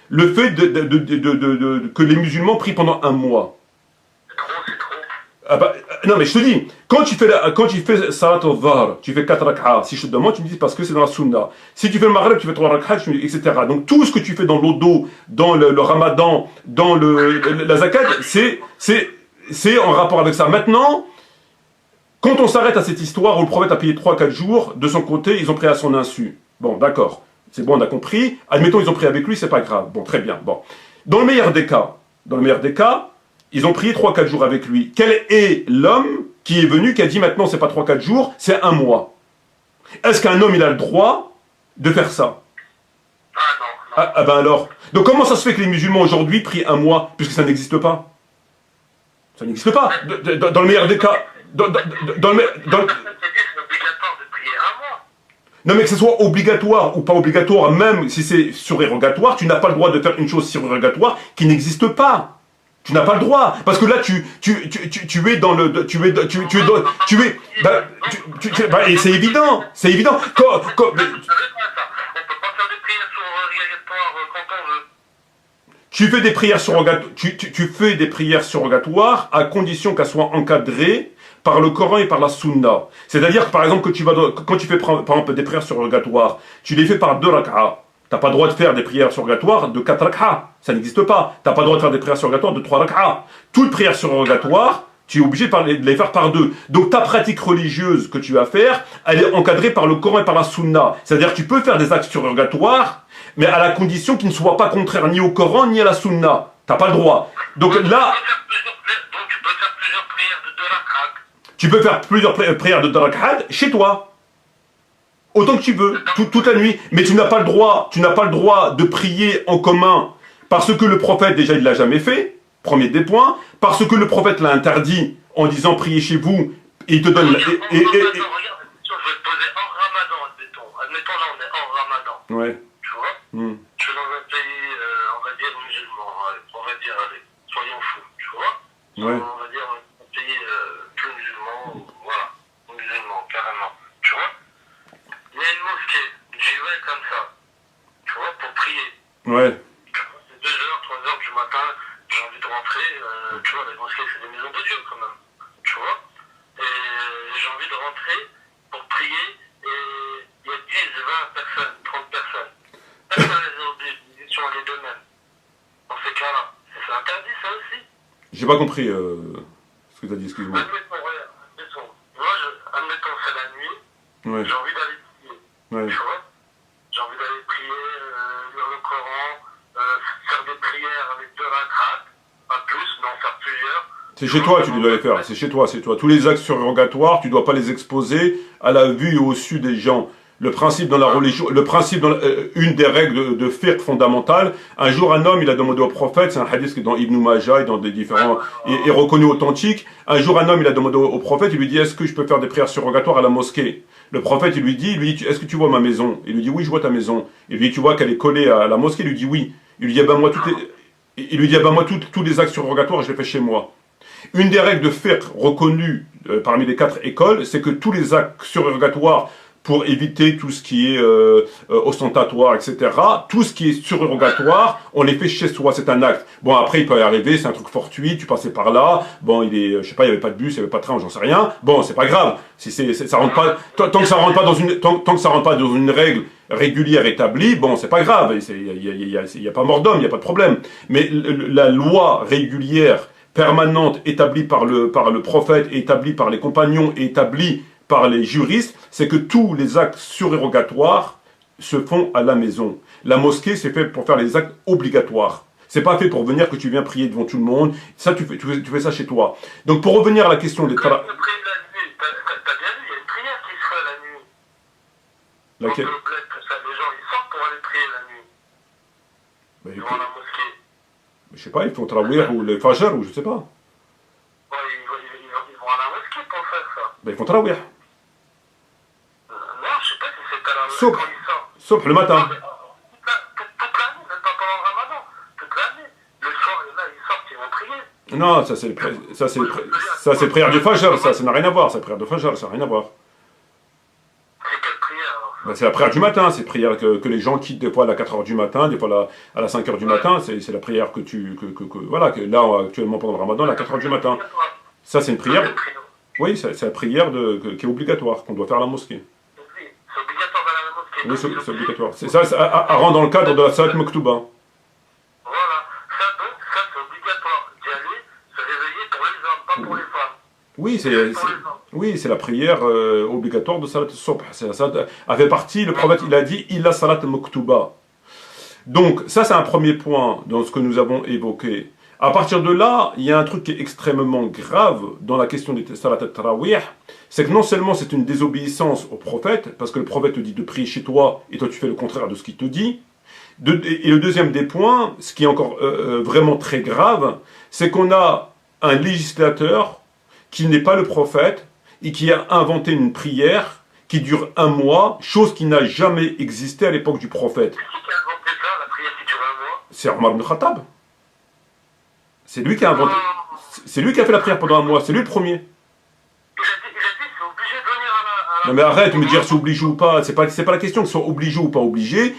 le fait que les musulmans prient pendant un mois? Ah bah, non mais je te dis, quand tu fais Salat al-Dhahr, tu fais 4 rak'ah, si je te demande, tu me dis parce que c'est dans la sunna. Si tu fais le Maghrib, tu fais 3 rak'ah, etc. Donc tout ce que tu fais dans l'odo, dans le Ramadan, dans la zakat, c'est en rapport avec ça. Maintenant, quand on s'arrête à cette histoire où le prophète a payé 3-4 jours, de son côté, ils ont pris à son insu. Bon, d'accord, c'est bon, on a compris. Admettons, ils ont pris avec lui, c'est pas grave. Bon, très bien. Bon. Dans le meilleur des cas, ils ont prié 3-4 jours avec lui. Quel est l'homme qui est venu, qui a dit maintenant c'est pas 3-4 jours, c'est un mois? Est-ce qu'un homme il a le droit de faire ça? Ah ben alors. Donc comment ça se fait que les musulmans aujourd'hui prient un mois, puisque ça n'existe pas? Ça n'existe pas. Dans le meilleur des cas. Non mais que ce soit obligatoire ou pas obligatoire, même si c'est surérogatoire, tu n'as pas le droit de faire une chose surérogatoire qui n'existe pas. Tu n'as pas le droit, parce que là tu es dans le, et c'est évident, c'est évident. Tu fais des prières surrogatoires, tu fais des prières surrogatoires à condition qu'elles soient encadrées par le Coran et par la Sunna. C'est-à-dire, par exemple, quand tu fais par exemple des prières surrogatoires, tu les fais par 2 rak'ah. T'as pas le droit de faire des prières surrogatoires de 4 rak'ah. Ça n'existe pas. T'as pas le droit de faire des prières surrogatoires de 3 rak'ah. Toute prière surrogatoire, tu es obligé de les faire par 2. Donc ta pratique religieuse que tu vas faire, elle est encadrée par le Coran et par la Sunna. C'est-à-dire que tu peux faire des actes surrogatoires, mais à la condition qu'ils ne soient pas contraires ni au Coran ni à la Sunna. T'as pas le droit. Donc là... Tu peux faire plusieurs prières de 2 rak'ah chez toi. Autant que tu veux, toute la nuit. Mais tu n'as pas le droit de prier en commun parce que le prophète, déjà, il ne l'a jamais fait. Premier des points. Parce que le prophète l'a interdit en disant priez chez vous et il te donne... Regarde, je vais te poser en Ramadan, admettons. Admettons, là, on est en Ramadan. Ouais. Tu vois Je suis dans un pays, on va dire, musulman. On va dire, allez, soyons fous, tu vois Ouais. On va dire un pays plus musulman, voilà. Musulman, carrément. Tu vois il y a une mosquée, j'y vais comme ça, tu vois, pour prier. Ouais. C'est 2h, 3h du matin, j'ai envie de rentrer, tu vois, les mosquées, c'est des maisons de Dieu quand même, tu vois. Et j'ai envie de rentrer pour prier, et il y a 10, 20 personnes, 30 personnes. Personne les oblige, ils sont les deux mêmes. Dans ces cas-là, c'est interdit ça aussi. J'ai pas compris ce que tu as dit, excuse-moi. Admettons, moi, admettons, c'est la nuit, Ouais. j'ai envie d'aller. Ouais. Tu vois, j'ai envie d'aller prier, lire le Coran, faire des prières avec 2 rak'ah, pas plus, mais en faire plusieurs. C'est chez toi, tu dois les faire. C'est chez toi, c'est toi. Tous les actes surrogatoires, tu dois pas les exposer à la vue et au su des gens. Le principe dans la religion, une des règles de fiqh fondamentale, un jour un homme, il a demandé au prophète, c'est un hadith qui est dans Ibn Majah et dans des différents, et reconnu authentique, un jour un homme, il a demandé au prophète, il lui dit, est-ce que je peux faire des prières surrogatoires à la mosquée? Le prophète, il lui dit, est-ce que tu vois ma maison? Il lui dit, oui, je vois ta maison. Il lui dit, tu vois qu'elle est collée à la mosquée? Il lui dit, oui. Il lui dit, moi, tous les actes surrogatoires, je les fais chez moi. Une des règles de fiqh reconnues parmi les 4 écoles, c'est que tous les actes surrogatoires, pour éviter tout ce qui est ostentatoire, etc. Tout ce qui est surérogatoire, on les fait chez soi, c'est un acte. Bon, après, il peut y arriver, c'est un truc fortuit, tu passais par là, bon, je sais pas, il y avait pas de bus, il y avait pas de train, j'en sais rien. Bon, c'est pas grave. Ça rentre pas, tant que ça rentre pas dans une règle régulière établie, bon, c'est pas grave. Il y a pas mort d'homme, il y a pas de problème. Mais la loi régulière, permanente, établie par le prophète, établie par les compagnons, établie par les juristes, c'est que tous les actes surérogatoires se font à la maison. La mosquée, c'est fait pour faire les actes obligatoires. C'est pas fait pour venir que tu viens prier devant tout le monde. Ça, tu fais ça chez toi. Donc, pour revenir à la question des... Quand on prie la nuit, t'as bien vu, il y a une prière qui se fait la nuit. Laquelle? Dans le bled, tout ça, les gens, ils sortent pour aller prier la nuit. Ben, Devant la mosquée. je sais pas, ils font Tarawih ou le Fajr ou je sais pas. Ouais, ils vont à la mosquée pour faire ça. Ben, ils font Tarawih. Non, je sais pas si c'est à la mosquée Sauf, quand ils sortent. sauf le matin. Toute l'année, même pas pendant le ramadan. Toute l'année. Le soir, là, ils sortent, ils vont prier. Non, ça c'est prière du Fajr, ça n'a rien à voir, c'est prière de Fajr, ça n'a rien à voir. C'est quelle prière alors? Ben, c'est la prière du matin, c'est prière que les gens quittent des fois à 4h du matin, des fois à la 5h du matin, c'est la prière que voilà, que là actuellement pendant le ramadan, à 4h du matin. Ça c'est une prière, oui, c'est la prière qui est obligatoire, qu'on doit faire à la mosquée. C'est obligatoire d'aller à la mosquée. Oui, c'est obligatoire. C'est ça, à rendre dans le cadre de la Salat Moktuba. Voilà. Ça, donc, ça, c'est obligatoire d'y aller, se réveiller pour les hommes, pas pour les femmes. Oui, c'est la prière obligatoire de Salat Sobh. Ça a fait partie, le prophète il a dit « Illa Salat Moktuba ». Donc, ça c'est un premier point dans ce que nous avons évoqué. À partir de là, il y a un truc qui est extrêmement grave dans la question des Salat al-Tarawih, c'est que non seulement c'est une désobéissance au prophète, parce que le prophète te dit de prier chez toi, et toi tu fais le contraire de ce qu'il te dit. Et le deuxième des points, ce qui est encore vraiment très grave, c'est qu'on a un législateur qui n'est pas le prophète, et qui a inventé une prière qui dure 1 mois, chose qui n'a jamais existé à l'époque du prophète. C'est qui a inventé ça, la prière qui dure 1 mois? C'est Omar ibn Khattab. C'est lui qui a inventé. C'est lui qui a fait la prière pendant 1 mois, c'est lui le premier. Il a dit, c'est obligé de venir à la... Non mais arrête de me dire c'est obligé ou pas, c'est pas la question que ce soit obligé ou pas obligé.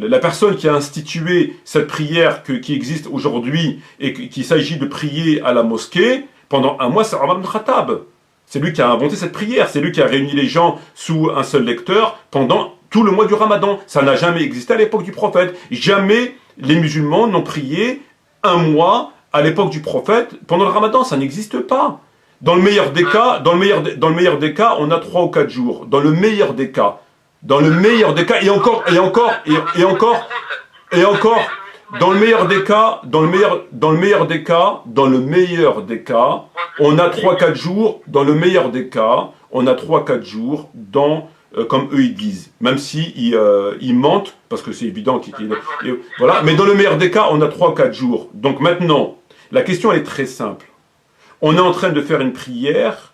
La personne qui a institué cette prière qui existe aujourd'hui et qu'il s'agit de prier à la mosquée, pendant 1 mois c'est Omar ibn Khattab. C'est lui qui a inventé cette prière, c'est lui qui a réuni les gens sous un seul lecteur pendant tout le mois du Ramadan. Ça n'a jamais existé à l'époque du prophète. Jamais les musulmans n'ont prié 1 mois à l'époque du prophète pendant le Ramadan. Ça n'existe pas. Dans le meilleur des cas, dans le meilleur des cas, on a 3 ou 4 jours. Dans le meilleur des cas. Dans le meilleur des cas, et encore, dans le meilleur des cas, on a 3-4 jours, dans le meilleur des cas, on a 3-4 jours dans, comme eux ils disent, même si ils mentent, parce que c'est évident voilà, mais dans le meilleur des cas, on a 3-4 jours. Donc maintenant, la question elle est très simple. On est en train de faire une prière,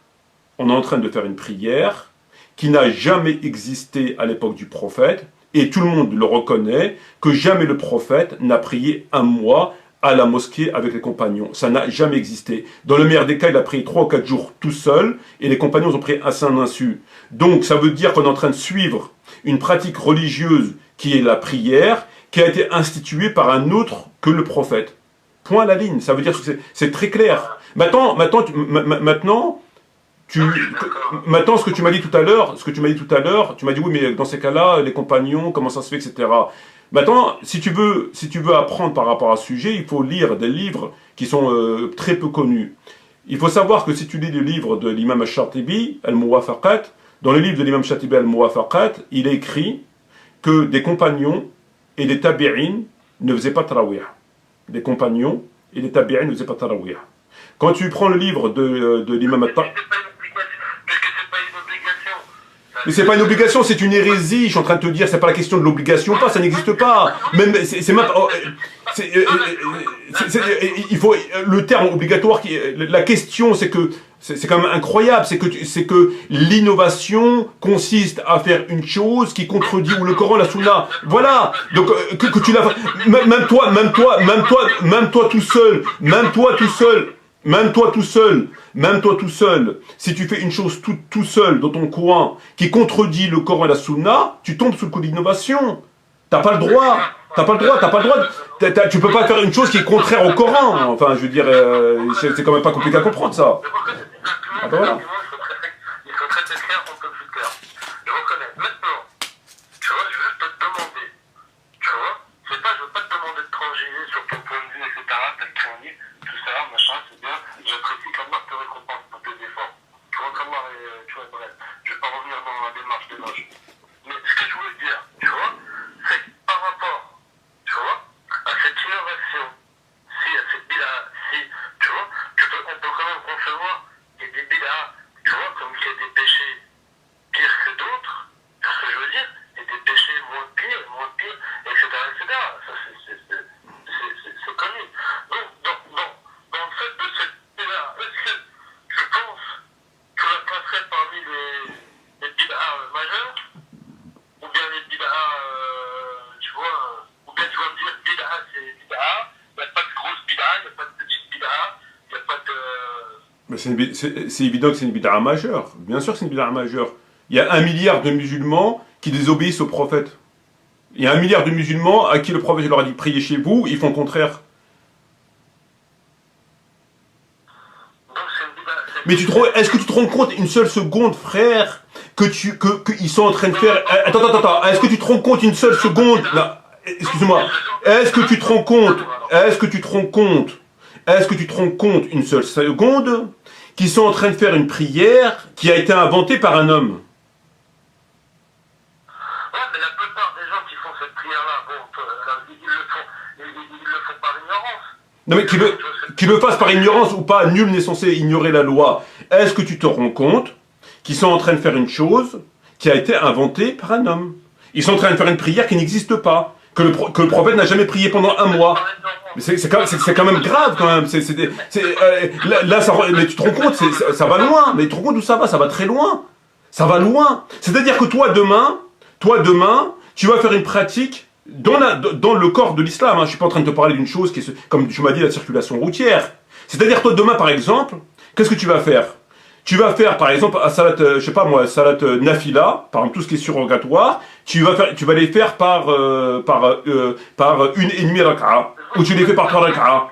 qui n'a jamais existé à l'époque du prophète, et tout le monde le reconnaît, que jamais le prophète n'a prié 1 mois à la mosquée avec les compagnons. Ça n'a jamais existé. Dans le meilleur des cas, il a prié 3 ou 4 jours tout seul, et les compagnons ont prié à son insu. Donc ça veut dire qu'on est en train de suivre une pratique religieuse qui est la prière, qui a été instituée par un autre que le prophète. Point à la ligne. Ça veut dire que c'est très clair. Maintenant, ce que tu m'as dit tout à l'heure, tu m'as dit oui, mais dans ces cas-là, les compagnons, comment ça se fait, etc. Maintenant, si tu veux apprendre par rapport à ce sujet, il faut lire des livres qui sont très peu connus. Il faut savoir que si tu lis le livre de l'imam al-Shatibi, Al-Muwafaqat, dans le livre de l'imam Shatibi Al-Muwafaqat, il est écrit que des compagnons et des tabi'in ne faisaient pas tarawih. Des compagnons et des tabi'in ne faisaient pas tarawih. Quand tu prends le livre de l'imam al-Shatibi, mais c'est pas une obligation, c'est une hérésie. Je suis en train de te dire, c'est pas la question de l'obligation ou pas, ça n'existe pas. Même, c'est même, il faut le terme obligatoire. La question, c'est que c'est quand même incroyable, c'est que l'innovation consiste à faire une chose qui contredit ou le Coran, la Sunna. Voilà. Donc que tu l'as, même toi tout seul, si tu fais une chose tout seul dans ton coin qui contredit le Coran et la Sunna, tu tombes sous le coup d'innovation. T'as pas le droit. Tu peux pas faire une chose qui est contraire au Coran. Enfin, je veux dire, c'est quand même pas compliqué à comprendre ça. Ah ben voilà. Il faut traiter clair, on peut plus clair. Je reconnais. Maintenant, tu vois, je veux te demander, tu vois, je veux pas te demander de transiger sur ton point de vue, etc., t'as le crédit, tout ça, machin, c'est bien, j'apprécie qu'Allah te moche. Mais ce que je voulais dire, tu vois, c'est que par rapport, tu vois, à cette innovation, si à cette bid'a, si, tu vois, on peut quand même concevoir qu'il y a des bid'as, tu vois, comme qu'il y a des péchés pires que d'autres, c'est ce que je veux dire, et des péchés moins pires, etc., etc. Ça, c'est connu. Donc, dans le fait de cette bid'a, est-ce que je pense que la classerait parmi les bid'as majeurs, ou bien les bid'as, tu vois, ou bien tu vas me dire bid'a c'est bid'a, il n'y a pas de grosse bid'a, il n'y a pas de petite bid'a, il n'y a pas de... Mais c'est évident que c'est une bid'a majeure. Bien sûr que c'est une bid'a majeure. Il y a 1 milliard de musulmans qui désobéissent au prophète. Il y a 1 milliard de musulmans à qui le prophète leur a dit priez chez vous, ils font le contraire. Donc c'est une bid'a... Mais est-ce que tu te rends compte une seule seconde, frère, qu'ils sont en train de faire... Attends. Est-ce que tu te rends compte une seule seconde... Là, excuse-moi. Est-ce que tu te rends compte une seule seconde qu'ils sont en train de faire une prière qui a été inventée par un homme? Ouais, mais la plupart des gens qui font cette prière-là, bon, ils le font par ignorance. Non mais qu'ils le fassent par ignorance ou pas, nul n'est censé ignorer la loi. Est-ce que tu te rends compte qu'ils sont en train de faire une chose qui a été inventée par un homme? Ils sont en train de faire une prière qui n'existe pas, que le prophète n'a jamais prié pendant 1 mois. Mais c'est quand même grave quand même. Mais tu te rends compte, ça va loin. Mais tu te rends compte d'où ça va? Ça va très loin. Ça va loin. C'est-à-dire que toi demain, tu vas faire une pratique dans le corps de l'islam. Hein. Je suis pas en train de te parler d'une chose qui est, comme tu m'as dit, la circulation routière. C'est-à-dire toi demain, par exemple, qu'est-ce que tu vas faire? Tu vas faire, par exemple, à salat, je sais pas moi, salat nafila, par exemple, tout ce qui est surrogatoire, tu vas les faire par 1,5 raka'a, ou tu les fais par 3 raka'a.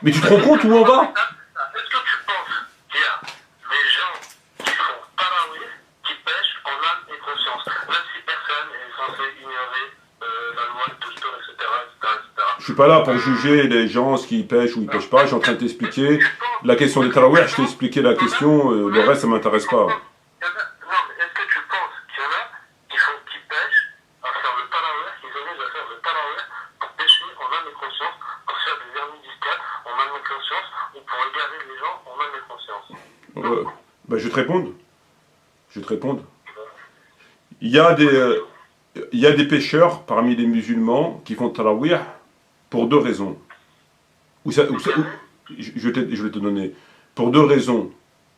Mais tu te rends compte où on va? Est-ce que tu penses qu'il y a des gens qui font tarawih, qui pêchent en âme et conscience, même si personne est censé ignorer la loi de Tolstoy, etc., etc. Je suis pas là pour juger les gens, ce qu'ils pêchent ou ils pêchent pas, je suis en train de t'expliquer la question des tarawih, je t'ai expliqué la question, le reste ça m'intéresse pas. Non, mais est-ce que tu penses qu'il y en a qui pêchent à faire le tarawih, qui s'amusent à faire le tarawih pour pêcher en âme et conscience, pour faire des vernis discrets en âme et conscience, ou pour égarer les gens en âme et conscience? Bah, je vais te répondre. Il y a des pêcheurs parmi les musulmans qui font tarawih pour 2 raisons. Je vais te donner. Pour 2 raisons.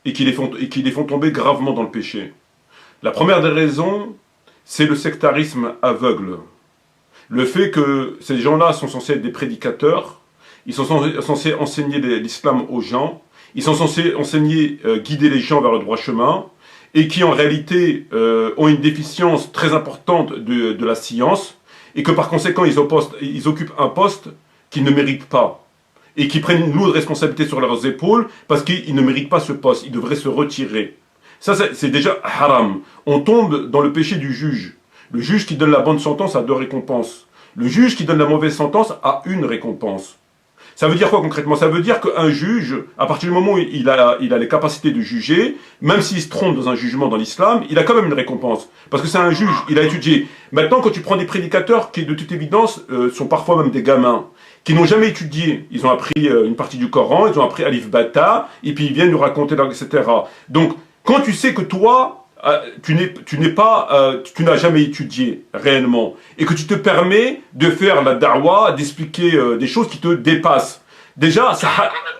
Et qui les font tomber gravement dans le péché. La première des raisons, c'est le sectarisme aveugle. Le fait que ces gens-là sont censés être des prédicateurs, ils sont censés enseigner l'islam aux gens, ils sont censés enseigner, guider les gens vers le droit chemin, et qui en réalité ont une déficience très importante de la science, et que par conséquent ils occupent un poste qu'ils ne méritent pas, et qui prennent une lourde responsabilité sur leurs épaules, parce qu'ils ne méritent pas ce poste, ils devraient se retirer. Ça c'est déjà haram. On tombe dans le péché du juge. Le juge qui donne la bonne sentence a 2 récompenses. Le juge qui donne la mauvaise sentence a 1 récompense. Ça veut dire quoi concrètement? Ça veut dire qu'un juge, à partir du moment où il a les capacités de juger, même s'il se trompe dans un jugement dans l'islam, il a quand même une récompense. Parce que c'est un juge, il a étudié. Maintenant, quand tu prends des prédicateurs qui, de toute évidence, sont parfois même des gamins, qui n'ont jamais étudié, ils ont appris une partie du Coran, ils ont appris Alif Bata, et puis ils viennent nous raconter, etc. Donc, quand tu sais que toi, tu n'as jamais étudié réellement et que tu te permets de faire la da'wah, d'expliquer des choses qui te dépassent. Déjà,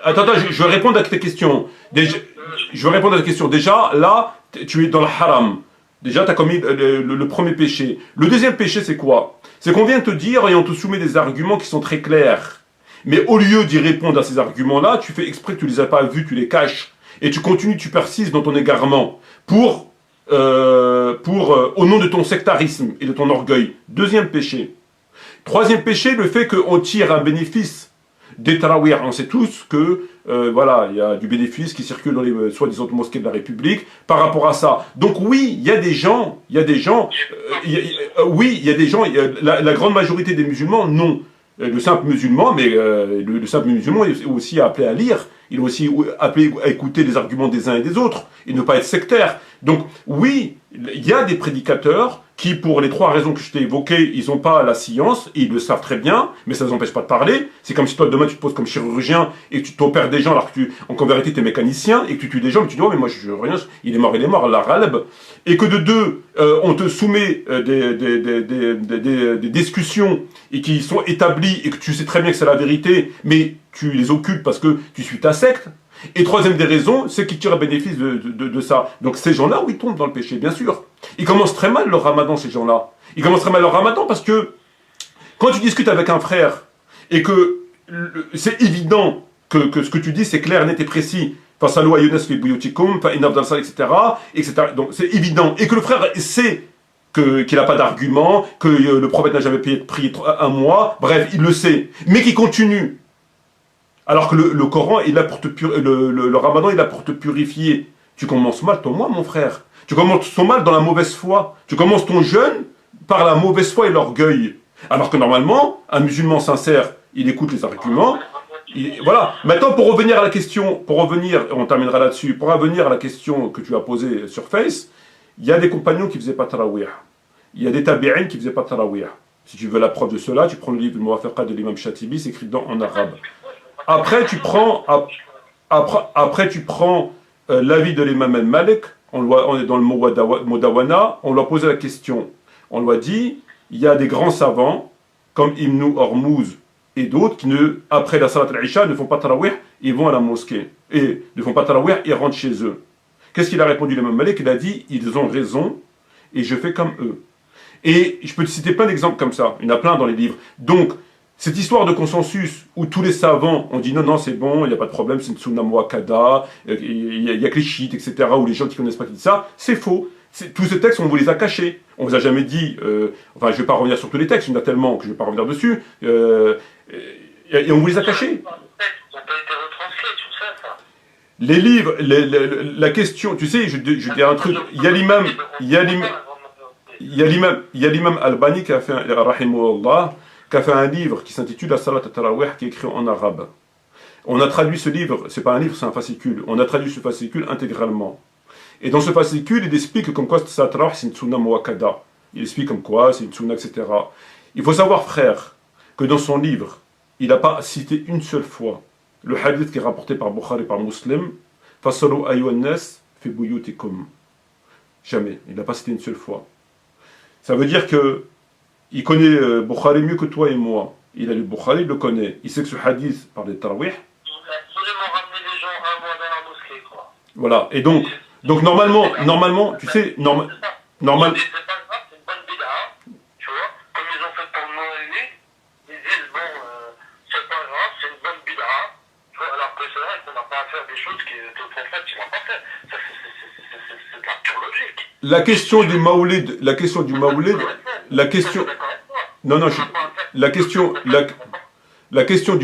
attends, je vais répondre à tes questions. Déjà, là, tu es dans le haram. Déjà, tu as commis le premier péché. Le deuxième péché, c'est quoi? C'est qu'on vient te dire et on te soumet des arguments qui sont très clairs. Mais au lieu d'y répondre à ces arguments-là, tu fais exprès que tu les as pas vus, tu les caches. Et tu continues, tu persistes dans ton égarement au nom de ton sectarisme et de ton orgueil. Deuxième péché. Troisième péché, le fait qu'on tire un bénéfice des tarawih. On sait tous que, voilà, il y a du bénéfice qui circule dans les soi-disant mosquées de la République par rapport à ça. Donc oui, il y a des gens, la grande majorité des musulmans, non. Le simple musulman, mais le simple musulman est aussi appelé à lire, il est aussi appelé à écouter les arguments des uns et des autres, et ne pas être sectaire. Donc oui, Il y a des prédicateurs qui, pour les 3 raisons que je t'ai évoquées, ils n'ont pas la science, ils le savent très bien, mais ça ne les empêche pas de parler. C'est comme si toi, demain, tu te poses comme chirurgien et que tu t'opères des gens alors que en vérité, tu es mécanicien et que tu tues des gens, mais tu dis, oh, mais moi, je rien, il est mort, Allah raleb. Et que de deux, on te soumet des discussions et qui sont établies et que tu sais très bien que c'est la vérité, mais tu les occultes parce que tu suis ta secte. Et troisième des raisons, c'est qu'ils tirent bénéfice de ça. Donc ces gens-là, oui, ils tombent dans le péché, bien sûr. Ils commencent très mal leur ramadan, ces gens-là. Ils commencent très mal leur ramadan parce que quand tu discutes avec un frère et que c'est évident que ce que tu dis, c'est clair, net et précis, face à l'eau Younes fi buyutikum, fa inaf dalsal, etc., etc. Donc c'est évident. Et que le frère sait qu'il n'a pas d'argument, que le prophète n'a jamais prié 1 mois, bref, il le sait. Mais qu'il continue. Alors que le Coran, il a pour le Ramadan, il a pour te purifier. Tu commences mal ton mois, mon frère. Tu commences ton mal dans la mauvaise foi. Tu commences ton jeûne par la mauvaise foi et l'orgueil. Alors que normalement, un musulman sincère, il écoute les arguments. Voilà. Maintenant, pour revenir à la question, on terminera là-dessus, pour revenir à la question que tu as posée sur Face, il y a des compagnons qui faisaient pas tarawih. Il y a des tabi'in qui faisaient pas tarawih. Si tu veux la preuve de cela, tu prends le livre de Muwafaqa de l'imam Shatibi, c'est écrit en arabe. Après, tu prends l'avis de l'imam al-Malik, on est dans le Mudawana, on lui a posé la question. On lui a dit, il y a des grands savants, comme Ibn Hormuz et d'autres, qui, après la salat al-Isha, ne font pas tarawih, ils vont à la mosquée. Et ne font pas tarawih, ils rentrent chez eux. Qu'est-ce qu'il a répondu l'imam Malik? Il a dit, ils ont raison, et je fais comme eux. Et je peux te citer plein d'exemples comme ça, il y en a plein dans les livres. Donc, cette histoire de consensus où tous les savants ont dit non, c'est bon, il n'y a pas de problème, c'est une sunna muakkada, il y a que les chiites, etc., ou les gens qui ne connaissent pas qui disent ça, c'est faux. Tous ces textes, on vous les a cachés. On ne vous a jamais dit, enfin, je ne vais pas revenir sur tous les textes, il y en a tellement que je ne vais pas revenir dessus, et on vous les a cachés. Les livres, la question, tu sais, je dis un truc, il y a l'imam Albani qui a fait, rahimahullah, qui a fait un livre qui s'intitule La Salat al-Tarawih, qui est écrit en arabe. On a traduit ce livre, c'est pas un livre, c'est un fascicule. On a traduit ce fascicule intégralement. Et dans ce fascicule, il explique comme quoi Salat al-Tarawih, c'est une sunna muakkada. Il explique comme quoi c'est une sunna, etc. Il faut savoir, frère, que dans son livre, il n'a pas cité une seule fois le hadith qui est rapporté par Bukhari et par Muslim, Fasalu ayyuhan-nas fi buyutikum. Jamais. Il n'a pas cité une seule fois. Ça veut dire que il connaît Bukhari mieux que toi et moi. Il a lu Bukhari, il le connaît. Il sait que ce hadith parle de tarawih. Il a absolument ramené les gens un mois dans la mosquée, quoi. Voilà. Et donc normalement, tu sais, C'est pas grave, c'est une bonne bid'a, tu vois. Comme ils ont fait pour Noël, ils disent bon, c'est pas grave, c'est une bonne bid'a. Tu vois, alors que c'est vrai qu'on n'a pas à faire des choses que le prophète il n'a pas fait. Ça, c'est de la pure logique. La question du Maoulid, la question, du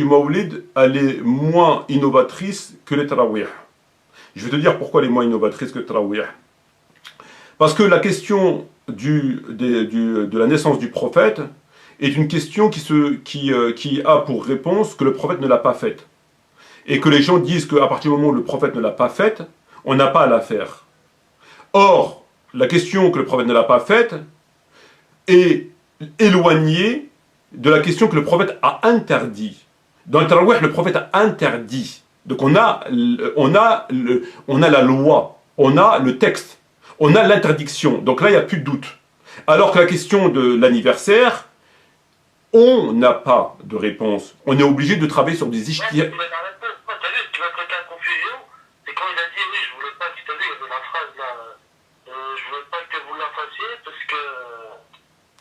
Maoulid, elle est moins innovatrice que les tarawih. Je vais te dire pourquoi elle est moins innovatrice que les tarawih. Parce que la question de la naissance du prophète est une question qui a pour réponse que le prophète ne l'a pas faite. Et que les gens disent qu'à partir du moment où le prophète ne l'a pas faite, on n'a pas à la faire. Or, la question que le prophète ne l'a pas faite est éloignée de la question que le prophète a interdit. Dans le tarawih, le prophète a interdit. Donc on a la loi, on a le texte, on a l'interdiction. Donc là, il n'y a plus de doute. Alors que la question de l'anniversaire, on n'a pas de réponse. On est obligé de travailler sur des ijtihad.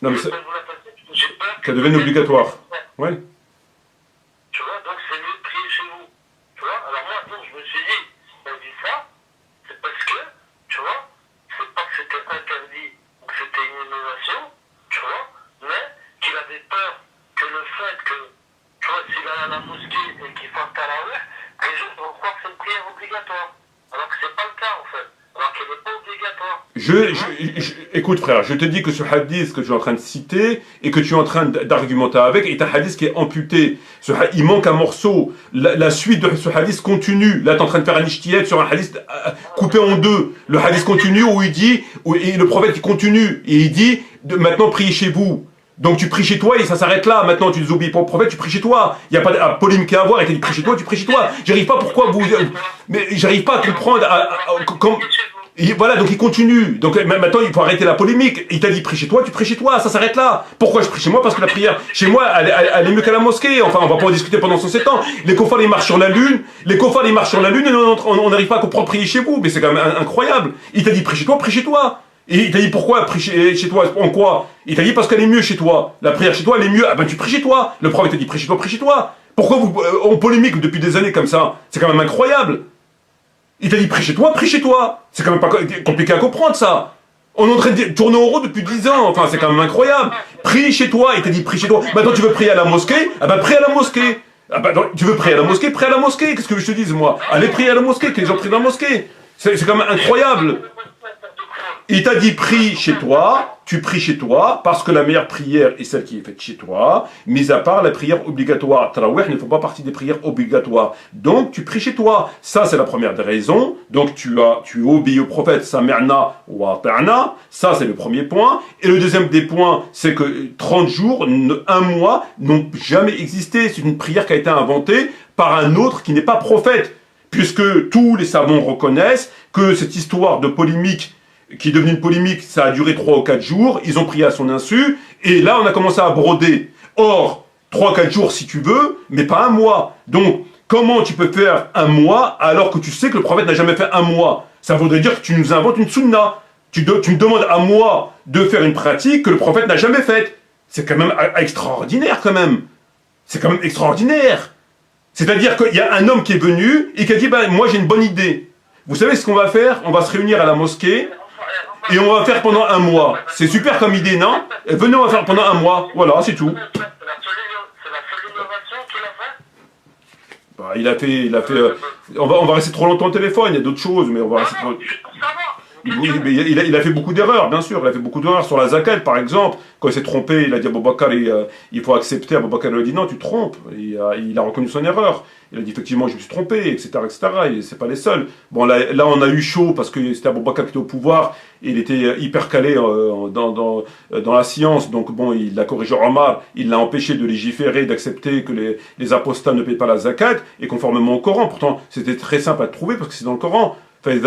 Non, mais ça devient obligatoire. Ouais. Tu vois, donc c'est mieux de prier chez vous. Tu vois, alors moi, donc, je me suis dit, il a dit ça, c'est parce que, tu vois, c'est pas que c'était interdit ou que c'était une innovation, tu vois, mais qu'il avait peur que le fait que, tu vois, s'il allait à la mosquée et qu'il fasse tarawih, les gens vont croire que c'est une prière obligatoire. Alors que c'est pas le cas, en fait. Alors que Écoute frère, je te dis que ce hadith que tu es en train de citer et que tu es en train d'argumenter avec est un hadith qui est amputé. Il manque un morceau. La suite de ce hadith continue. Là, tu es en train de faire un ishtiyat sur un hadith coupé en deux. Le hadith continue où il dit, et le prophète il continue et il dit maintenant priez chez vous. Donc tu pries chez toi et ça s'arrête là. Maintenant tu désobéis pas au prophète, tu pries chez toi. Il n'y a pas de polémique à avoir. Et tu dis prie chez toi, tu pries chez toi. J'arrive pas pourquoi vous, mais j'arrive pas à comprendre. Voilà, donc il continue. Donc maintenant, il faut arrêter la polémique. Il t'a dit prie chez toi, tu pries chez toi. Ça s'arrête là. Pourquoi je prie chez moi? Parce que la prière chez moi, elle est mieux qu'à la mosquée. Enfin, on va pas en discuter pendant 107 ans. Les kofars, ils marchent sur la lune. Les kofars, ils marchent sur la lune et on n'arrive pas à comprendre prier chez vous. Mais c'est quand même incroyable. Il t'a dit prie chez toi, prie chez toi. Et il t'a dit pourquoi prier chez toi? En quoi? Il t'a dit parce qu'elle est mieux chez toi. La prière chez toi, elle est mieux. Ah ben tu pries chez toi. Le prophète t'a dit prie chez toi, prie chez toi. Pourquoi on polémique depuis des années comme ça? C'est quand même incroyable. Il t'a dit prie chez toi, prie chez toi. C'est quand même pas compliqué à comprendre ça. On est en train de tourner en rond depuis 10 ans. Enfin, c'est quand même incroyable. Prie chez toi. Il t'a dit prie chez toi. Maintenant, tu veux prier à la mosquée? Ah ben, prie à la mosquée. Ah ben, tu veux prier à la mosquée? Prie à la mosquée. Qu'est-ce que je te dise, moi? Allez prier à la mosquée, que les gens prient dans la mosquée. C'est quand même incroyable. Il t'a dit prie chez toi, tu pries chez toi, parce que la meilleure prière est celle qui est faite chez toi, mis à part la prière obligatoire. Tarawih ne fait pas partie des prières obligatoires. Donc tu pries chez toi. Ça c'est la première des raisons. Donc tu obéis au prophète, sami'na wa ata'na. Ça c'est le premier point. Et le deuxième des points, c'est que 30 jours, un mois, n'ont jamais existé. C'est une prière qui a été inventée par un autre qui n'est pas prophète. Puisque tous les savants reconnaissent que cette histoire de polémique qui est devenue une polémique, ça a duré 3 ou 4 jours, ils ont prié à son insu, et là on a commencé à broder. Or, 3-4 jours si tu veux, mais pas un mois. Donc, comment tu peux faire un mois alors que tu sais que le prophète n'a jamais fait un mois? Ça voudrait dire que tu nous inventes une sunna. Tu me demandes à moi de faire une pratique que le prophète n'a jamais faite. C'est quand même extraordinaire quand même. C'est quand même extraordinaire. C'est-à-dire qu'il y a un homme qui est venu et qui a dit ben, moi j'ai une bonne idée. Vous savez ce qu'on va faire? On va se réunir à la mosquée et on va faire pendant un mois. C'est super comme idée, non? Et venez, on va faire pendant un mois. Voilà, c'est tout. C'est la seule innovation qu'il a fait. Bah, il a fait. On va rester trop longtemps au téléphone. Il y a d'autres choses, mais on va rester. Oui, mais il a fait beaucoup d'erreurs, bien sûr. Il a fait beaucoup d'erreurs sur la zakat, par exemple. Quand il s'est trompé, il a dit à Aboubacar, il faut accepter. Aboubacar lui a dit non, tu te trompes. Il a reconnu son erreur. Il a dit effectivement, je me suis trompé, etc., etc. Et c'est pas les seuls. Bon, là, on a eu chaud parce que c'était Aboubacar qui était au pouvoir et il était hyper calé dans la science. Donc bon, il a corrigé Omar. Il l'a empêché de légiférer, d'accepter que les apostats ne payent pas la zakat et conformément au Coran. Pourtant, c'était très simple à trouver parce que c'est dans le Coran. Et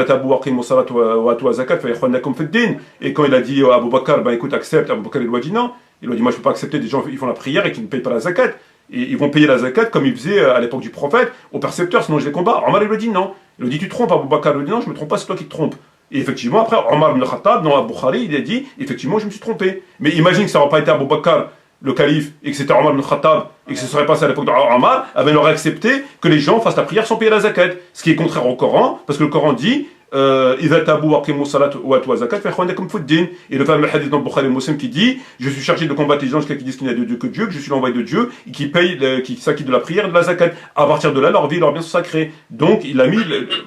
quand il a dit à Abou Bakr, ben écoute, accepte, Abou Bakr il lui a dit non. Il lui a dit, moi je ne peux pas accepter des gens qui font la prière et qui ne payent pas la zakat. Et ils vont payer la zakat comme ils faisaient à l'époque du prophète, au percepteur, sinon je les combats. Omar il lui a dit non. Il lui a dit, tu te trompes, Abou Bakr il lui a dit non, je ne me trompe pas, c'est toi qui te trompes. Et effectivement, après, Omar ibn Khattab, dans Al-Bukhari, il a dit, effectivement, je me suis trompé. Mais imagine que ça n'aurait pas été Abou Bakr, le calife, et que c'était Omar ibn Khattab, et que ce serait passé à l'époque d'Omar, il aurait accepté que les gens fassent la prière sans payer la zakat. Ce qui est contraire au Coran, parce que le Coran dit, et le fameux hadith dans Bukhari Muslim qui dit, je suis chargé de combattre les gens qui disent qu'il n'y a de Dieu que Dieu, que je suis l'envoyé de Dieu, et qui paye, qui s'acquitte de la prière et de la zakat. À partir de là, leur vie, leur bien sont sacrés. Donc, il a mis,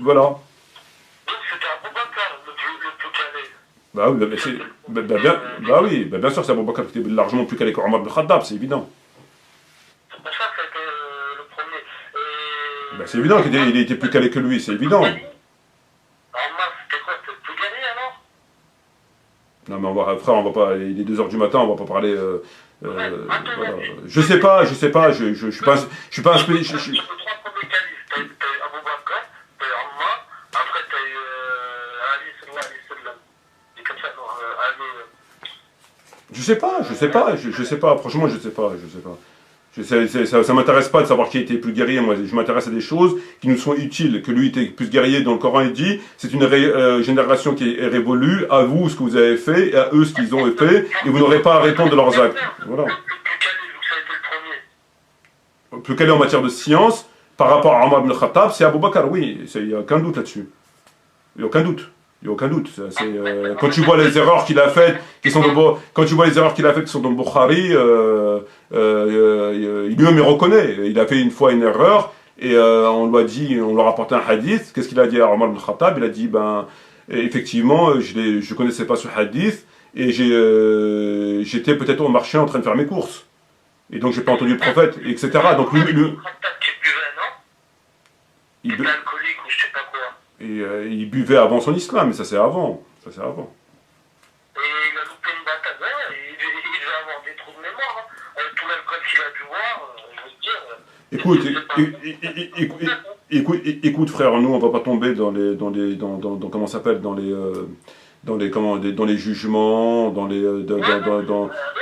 voilà. Donc c'était Abou Bakr le plus calé. Oui, bien sûr, c'est Abou Bakr qui était largement plus calé qu'Omar ibn Khattab, c'est évident. C'est pour ça que c'était le premier. C'est évident qu'il était plus calé que lui, c'est évident. Non mais frère, on va pas. Il est 2h du matin, on va pas parler. Voilà. Je sais pas, je suis pas un spécialiste. Les trois premiers califes, t'as eu Abou Bakr, t'as eu Omar, après t'as eu Ali sallallahu alayhi wa sallam. Et comme ça, non, Ali. Je sais pas. Franchement, je sais pas. Ça m'intéresse pas de savoir qui était plus guerrier. Moi, je m'intéresse à des choses qui nous sont utiles. Que lui était plus guerrier, dans le Coran il dit, c'est une génération qui est révolue. À vous ce que vous avez fait, et à eux ce qu'ils ont fait, et vous n'aurez pas à répondre de leurs actes. Voilà. Le plus calé, donc ça a été le premier. Plus calé en matière de science, par rapport à Omar ibn Khattab, c'est Abou Bakr, oui. Il n'y a aucun doute là-dessus. Il n'y a aucun doute. Quand tu vois les erreurs qu'il a faites, qui sont dans le Bukhari, lui-même il reconnaît. Il a fait une fois une erreur et on lui a rapporté un hadith. Qu'est-ce qu'il a dit à Omar ibn Khattab? Il a dit Et effectivement, je ne connaissais pas ce hadith, et j'étais peut-être au marché en train de faire mes courses. Et donc j'ai pas entendu le prophète, etc. Donc Qui buvait, non? il, Qui bu- était alcoolique ou je sais pas quoi. il buvait avant son islam, mais ça c'est avant. Ça c'est avant. Et il a loupé une bataille, ouais, il devait avoir des trous de mémoire, hein. Avec tout l'alcool qu'il a dû boire, je veux dire. Écoute, frère, nous on va pas tomber dans comment ça s'appelle, dans les jugements,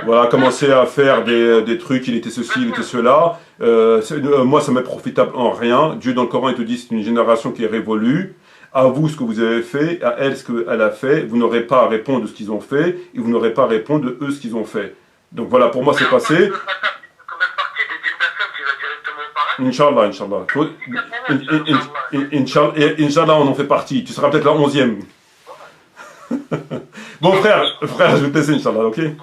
voilà, commencer à faire des trucs, il était ceci, il était cela. Moi ça m'est profitable en rien. Dieu dans le Coran il te dit c'est une génération qui est révolue. À vous ce que vous avez fait, à elle ce qu'elle a fait, vous n'aurez pas à répondre de ce qu'ils ont fait, et vous n'aurez pas à répondre de eux ce qu'ils ont fait. Donc voilà, pour moi c'est passé. Inch'Allah, Inch'Allah. Inch'Allah, on en fait partie. Tu seras peut-être la 11e. Bon, frère, je vais te laisser, Inch'Allah, ok? Non,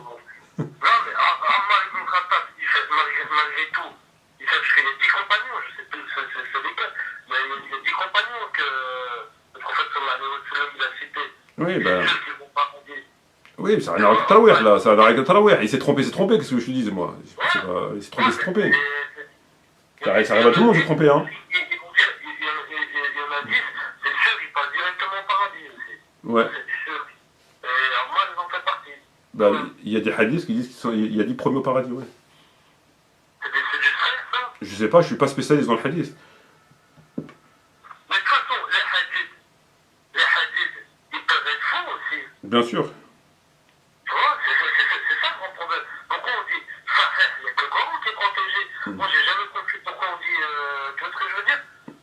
mais Ammar ibn Khattab, il fait, malgré tout, il fait, parce qu'il y a 10 compagnons, je sais plus c'est lesquels, mais il y a 10 compagnons que le prophète sallallahu alayhi wa sallam il a cités. Oui, ben. Ceux qui vont pas dire. Oui, mais ça n'a rien à voir avec le tarawih, là. Ça n'a rien avec le tarawih. Il s'est trompé, qu'est-ce que je te dise, moi? Il s'est trompé. Ça arrive à tout le monde, j'ai trompé, hein. Il y en a 10, c'est sûr qu'ils passent directement au paradis aussi. Ouais. C'est sûr. Et Ammar, ils en fait partie. Bah, il y a des hadiths qui disent qu'il y a 10 premiers au paradis, ouais. C'est du frère, ça? Je sais pas, je suis pas spécialiste dans le hadith. Mais de toute façon, les hadiths, ils peuvent être faux aussi. Bien sûr. Tu vois, c'est ça le grand problème. Pourquoi on dit Sahih, il n'y a que le Coran qui est protégé. Moi, j'ai jamais compris pourquoi on dit. Tu vois ce que je veux dire?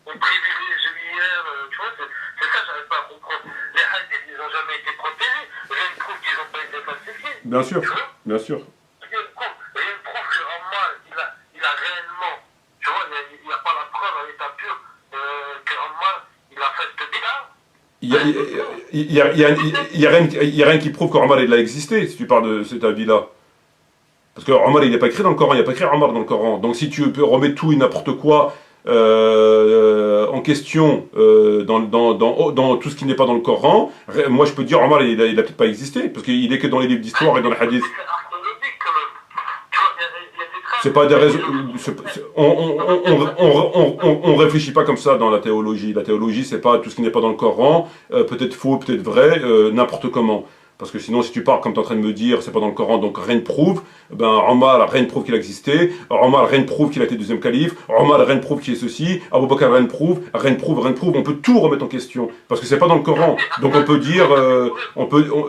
On privilégie l'hier, tu vois, c'est ça que j'arrive pas à comprendre. Les hadiths, ils n'ont jamais été protégés. Rien ne prouve qu'ils n'ont pas été falsifiés. Bien sûr, Tu vois? bien sûr. Rien ne prouve que Ammar, il a réellement. Tu vois, il n'y a pas la preuve à l'état pur que Ammar, il a fait ce bid'a. Il y a rien qui prouve qu'Omar il a existé, si tu parles de cet avis-là. Parce que Omar il n'est pas écrit dans le Coran, il n'y a pas écrit Omar dans le Coran. Donc si tu peux remettre tout et n'importe quoi en question dans tout ce qui n'est pas dans le Coran, moi je peux dire Omar il a peut-être pas existé, parce qu'il est que dans les livres d'histoire et dans les hadiths. C'est pas des raisons. On réfléchit pas comme ça dans la théologie. La théologie, c'est pas tout ce qui n'est pas dans le Coran, peut-être faux, peut-être vrai, n'importe comment. Parce que sinon, si tu pars comme tu es en train de me dire, c'est pas dans le Coran, donc rien ne prouve, ben Omar, rien ne prouve qu'il a existé, Omar, rien ne prouve qu'il a été deuxième calife, Omar, rien ne prouve qu'il est ceci, Abu Bakr, rien ne prouve, on peut tout remettre en question. Parce que c'est pas dans le Coran. Donc on peut dire,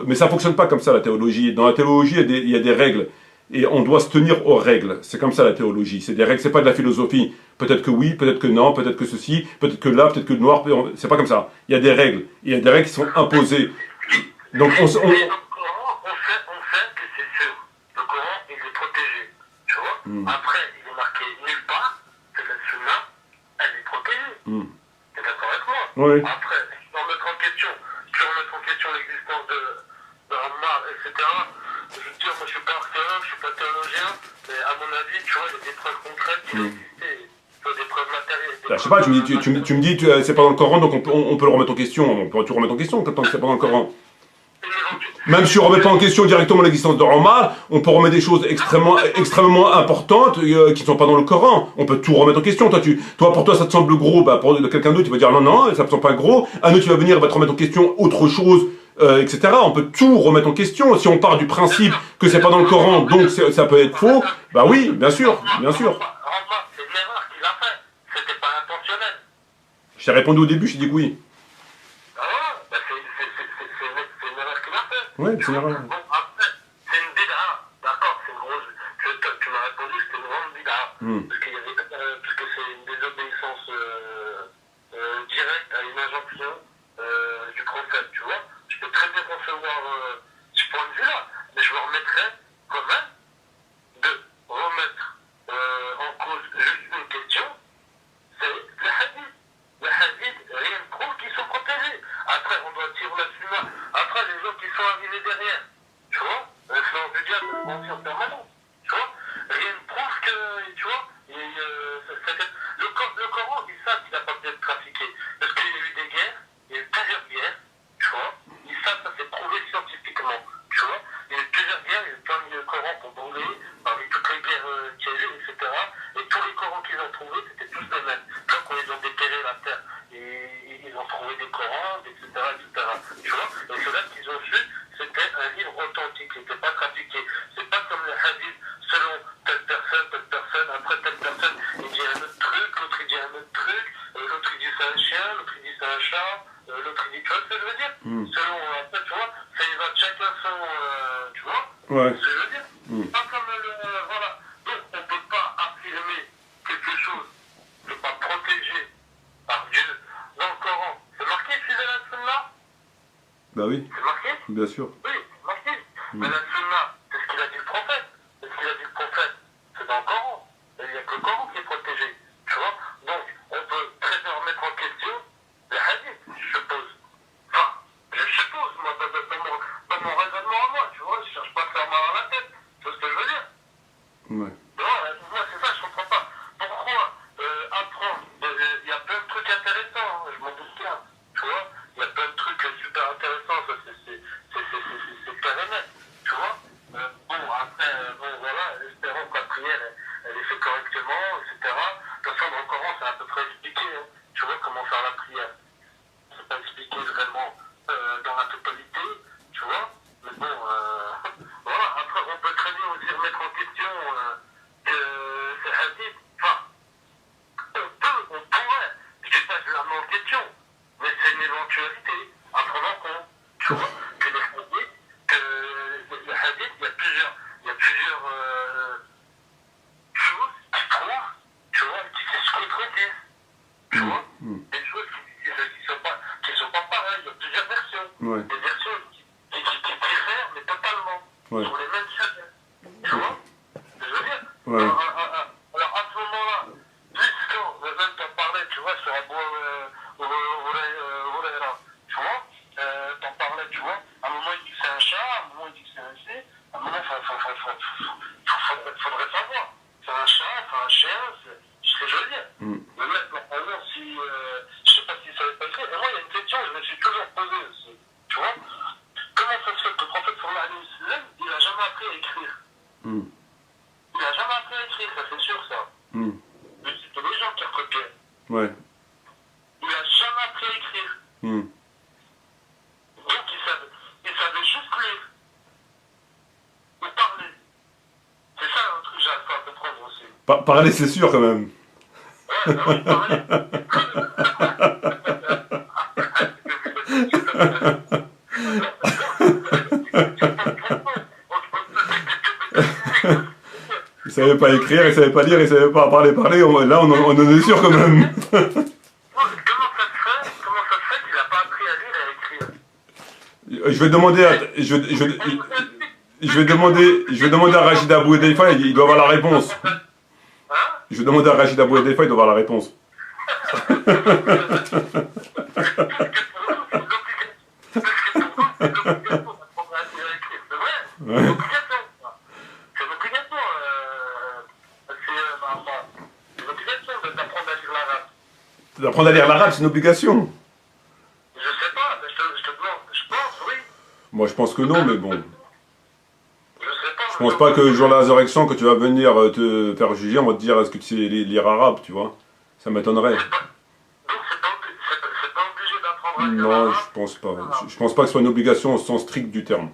mais ça fonctionne pas comme ça la théologie. Dans la théologie, il y a des règles. Et on doit se tenir aux règles. C'est comme ça la théologie. C'est des règles, c'est pas de la philosophie. Peut-être que oui, peut-être que non, peut-être que ceci, peut-être que là, peut-être que noir. C'est pas comme ça. Il y a des règles. Il y a des règles qui sont imposées. Donc on sait que c'est sûr. Le Coran, il est protégé. Tu vois? Après, il est marqué nulle part que la sunna, elle est protégée. T'es d'accord avec moi? Oui. Après, si tu remettre en question l'existence de Ammar, etc., je veux dire, moi je suis pas archéologue, je suis pas théologien, mais à mon avis, tu vois, il y a des preuves concrètes qui existent, tu vois, des preuves matérielles. Je sais pas, tu me dis, c'est pas dans le Coran, donc on peut le remettre en question. On peut tout remettre en question tant que c'est pas dans le Coran. Même si on remet pas en question directement l'existence de Omar, on peut remettre des choses extrêmement importantes qui ne sont pas dans le Coran. On peut tout remettre en question. Toi, pour toi, ça te semble gros, bah, pour quelqu'un d'autre, il va dire non, ça me semble pas gros. Un autre, tu vas venir, va te remettre en question autre chose, etc. On peut tout remettre en question. Si on part du principe que c'est pas dans le Coran, donc ça peut être faux, bah oui, bien sûr. Omar, c'est une erreur qu'il a fait. C'était pas intentionnel. Je t'ai répondu au début, je t'ai dit que oui. Ouais, c'est une erreur. Bon, après, c'est une bid'a, d'accord, c'est une grosse. Tu m'as répondu que c'était une grande bid'a. Parce que c'est une désobéissance directe à une injonction du prophète, tu vois. Je peux très bien concevoir ce point de vue-là, mais je me remettrai quand même de remettre en cause juste une question, c'est le hadith. Le hadith, rien ne prouve qu'ils sont protégés. Après, on doit tirer la sunna. Après, les gens qui sont arrivés derrière, tu vois, l'influence du diable en permanence, tu vois, rien ne prouve que, tu vois, le Coran, ils savent qu'il n'a pas pu être trafiqué. Parce qu'il y a eu des guerres, il y a eu plusieurs guerres, tu vois, Ouais. Ce que je veux dire. Pas comme voilà. Donc, on ne peut pas affirmer quelque chose qui n'est pas protégé par Dieu dans le Coran. C'est marqué, fidèle à la sunna? Bah oui, C'est marqué? bien sûr. Oui, c'est marqué. Mais la sunna, c'est ce qu'il a dit le prophète. C'est ce qu'il a dit le prophète. C'est dans le Coran. Il n'y a que le Coran qui est protégé. Tu vois? Donc, on peut très bien remettre en question les hadiths, je suppose. Enfin, je suppose, moi, dans mon raisonnement à moi, tu vois, je cherche pas à faire mal à la tête. Tu vois ce que je veux dire? Ouais. Moi, c'est ça, je comprends pas. Pourquoi apprendre? Il y a plein de trucs intéressants, hein, je m'en doute bien. Tu vois? Il y a plein de trucs super intéressants, ça, c'est clair et net. Tu vois? Bon, après, bon, voilà, espérons que la prière, elle est faite correctement, etc. De toute façon, dans le Coran, c'est à peu près expliqué, hein. Tu vois comment faire la prière. C'est pas expliqué vraiment dans la totalité, tu vois? Mais bon, voilà, après, on peut très bien aussi remettre en question que ces hadiths, enfin, on pourrait, je dis pas que je la mets en question, mais c'est une éventualité à prendre en compte, tu vois? Que les hadiths, il y a plusieurs choses qui trouvent, tu vois, qui se contredisent, tu vois? Des choses qui sont pas pareilles, il y a plusieurs versions. Ouais. Des versions qui diffèrent, mais totalement, Ouais. sur les mêmes sujets. Tu vois? Je veux dire? Ouais. Alors, à ce moment-là, puisqu'on t'en parlait, tu vois, sur Abu Huraira, tu vois, t'en parlais, tu vois, à un moment il dit que c'est un chat, à un moment il dit que c'est un C, à un moment faudrait savoir. C'est un chat, c'est un chien, c'est ce que je veux dire. Le mec, normalement, si, je sais pas s'il savait pas écrire, et moi il y a une question que je me suis toujours posée aussi, tu vois, comment ça se fait que le prophète sallallahu alayhi wa sallam, il a jamais appris à écrire? Il n'a jamais appris à écrire, ça c'est sûr ça. Mais c'était les gens qui recopiaient. Ouais. Il n'a jamais appris à écrire. Donc il savait juste lire. Ou parler. C'est ça un truc que j'arrive pas à comprendre aussi. Parler, c'est sûr quand même. Ouais, bah oui, parler. Il savait pas écrire, il savait pas lire, il savait pas parler. Là, on en est sûr quand même. Comment ça se fait qu'il n'a pas appris à lire et à écrire? Je vais demander je vais demander à Rachid Abou Edeifa, il doit avoir la réponse. Je vais demander à Rachid Abou Edeifa, il doit avoir la réponse. D'apprendre à lire l'arabe, c'est une obligation. Je sais pas, mais je te demande, je pense, oui. Moi, je pense que non, mais bon. Je sais pas. Je pense pas que le jour de la résurrection, que tu vas venir te faire juger, on va te dire est-ce que tu sais lire arabe, tu vois. Ça m'étonnerait. Donc c'est pas obligé d'apprendre à lire Non, l'arabe. je pense pas. Je pense pas que ce soit une obligation au sens strict du terme.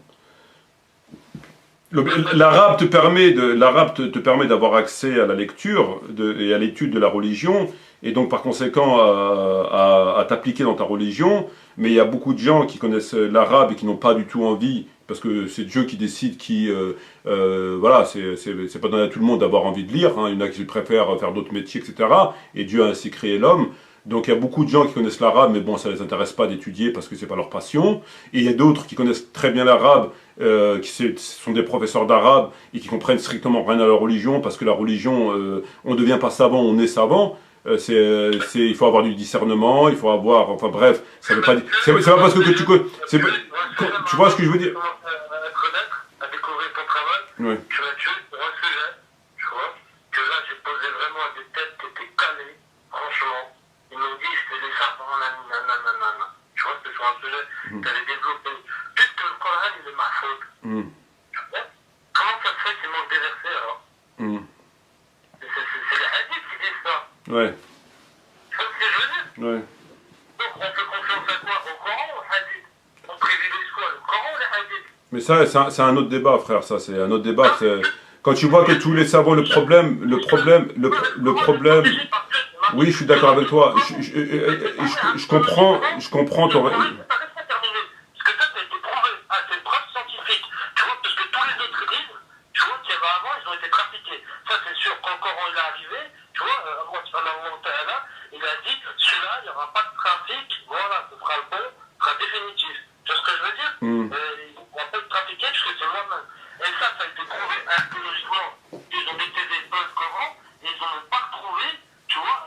L'arabe te permet d'avoir accès à la lecture et à l'étude de la religion, et donc par conséquent à t'appliquer dans ta religion. Mais il y a beaucoup de gens qui connaissent l'arabe et qui n'ont pas du tout envie, parce que c'est Dieu qui décide voilà, c'est pas donné à tout le monde d'avoir envie de lire, hein. Il y en a qui préfèrent faire d'autres métiers, etc. Et Dieu a ainsi créé l'homme. Donc il y a beaucoup de gens qui connaissent l'arabe, mais bon, ça ne les intéresse pas d'étudier parce que c'est pas leur passion. Et il y a d'autres qui connaissent très bien l'arabe, qui sont des professeurs d'arabe et qui comprennent strictement rien à la religion, parce que la religion, on ne devient pas savant, on est savant. Il faut avoir du discernement, il faut avoir, enfin bref, ça veut pas dire, c'est pas parce que tu connais, tu vois ce que je veux dire. Tu commences à te connaître, à découvrir ton travail, Ouais. tu vas tuer pour un sujet, tu vois, que là j'ai posé vraiment à des têtes qui étaient calées, franchement. Ils m'ont dit, c'est des savants, nanana. Tu vois, c'est sur un sujet que tu avais développé. Puisque le Coran, il est ma faute. Tu vois? Comment ça se fait qu'il manque des versets alors? C'est les hadiths qui disent ça. Ouais. Tu vois ce que je veux dire? Ouais. Donc on fait confiance à quoi? Au Coran ou au hadith? On privilégie quoi? Le Coran ou les hadiths? Mais ça, c'est un autre débat, frère. Ça, c'est un autre débat. Quand tu vois que tous les savants, le problème. Oui, je suis d'accord avec toi. Je comprends ton. Parce que ça a été prouvé à des preuves scientifiques. Tu vois, parce que tous les autres rives, tu vois, qu'il y avait avant, ils ont été trafiqués. Ça, c'est sûr, quand le Coran il est arrivé, tu vois, Allah subhanahu wa ta'ala, il a dit, celui-là, il n'y aura pas de trafic, voilà, ce sera le bon, ce sera définitif. Tu vois ce que je veux dire? Ils ne pourront pas être trafiqués, parce que c'est moi-même. Et ça a été prouvé archéologiquement. Ils ont déterré le Coran, et ils n'ont pas retrouvé, tu vois,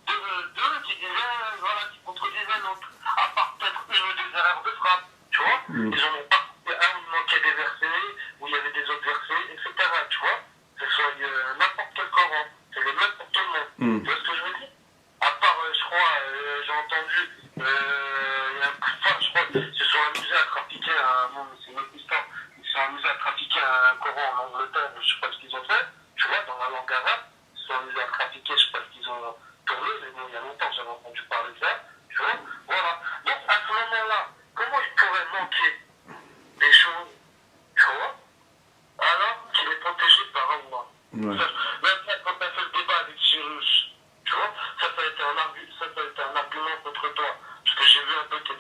deux qui disaient, voilà, qui contredisaient l'autre. À part peut-être une ou deux erreurs de frappe, tu vois. Ils en ont pas trouvé un où il manquait des versets, où il y avait des autres versets, etc. Tu vois. Ce soit n'importe quel Coran. C'est le même pour tout le monde. Tu vois ce que je veux dire? À part, je crois, j'ai entendu, il y a un enfin, je crois qu'ils se sont amusés à trafiquer c'est une autre histoire, ils se sont amusés à trafiquer un Coran en Angleterre, je sais pas ce qu'ils ont fait, tu vois, dans la langue arabe, ils se sont amusés à trafiquer, je sais pas ce qu'ils ont tourné, mais bon, il y a longtemps que j'avais entendu parler de ça, tu vois, voilà. Donc, à ce moment-là, comment il pourrait manquer des choses, tu vois, alors qu'il est protégé par Allah? Ouais. Même quand tu as fait le débat avec Cyrus, tu vois, ça a été un argument contre toi. Parce que j'ai vu un peu tes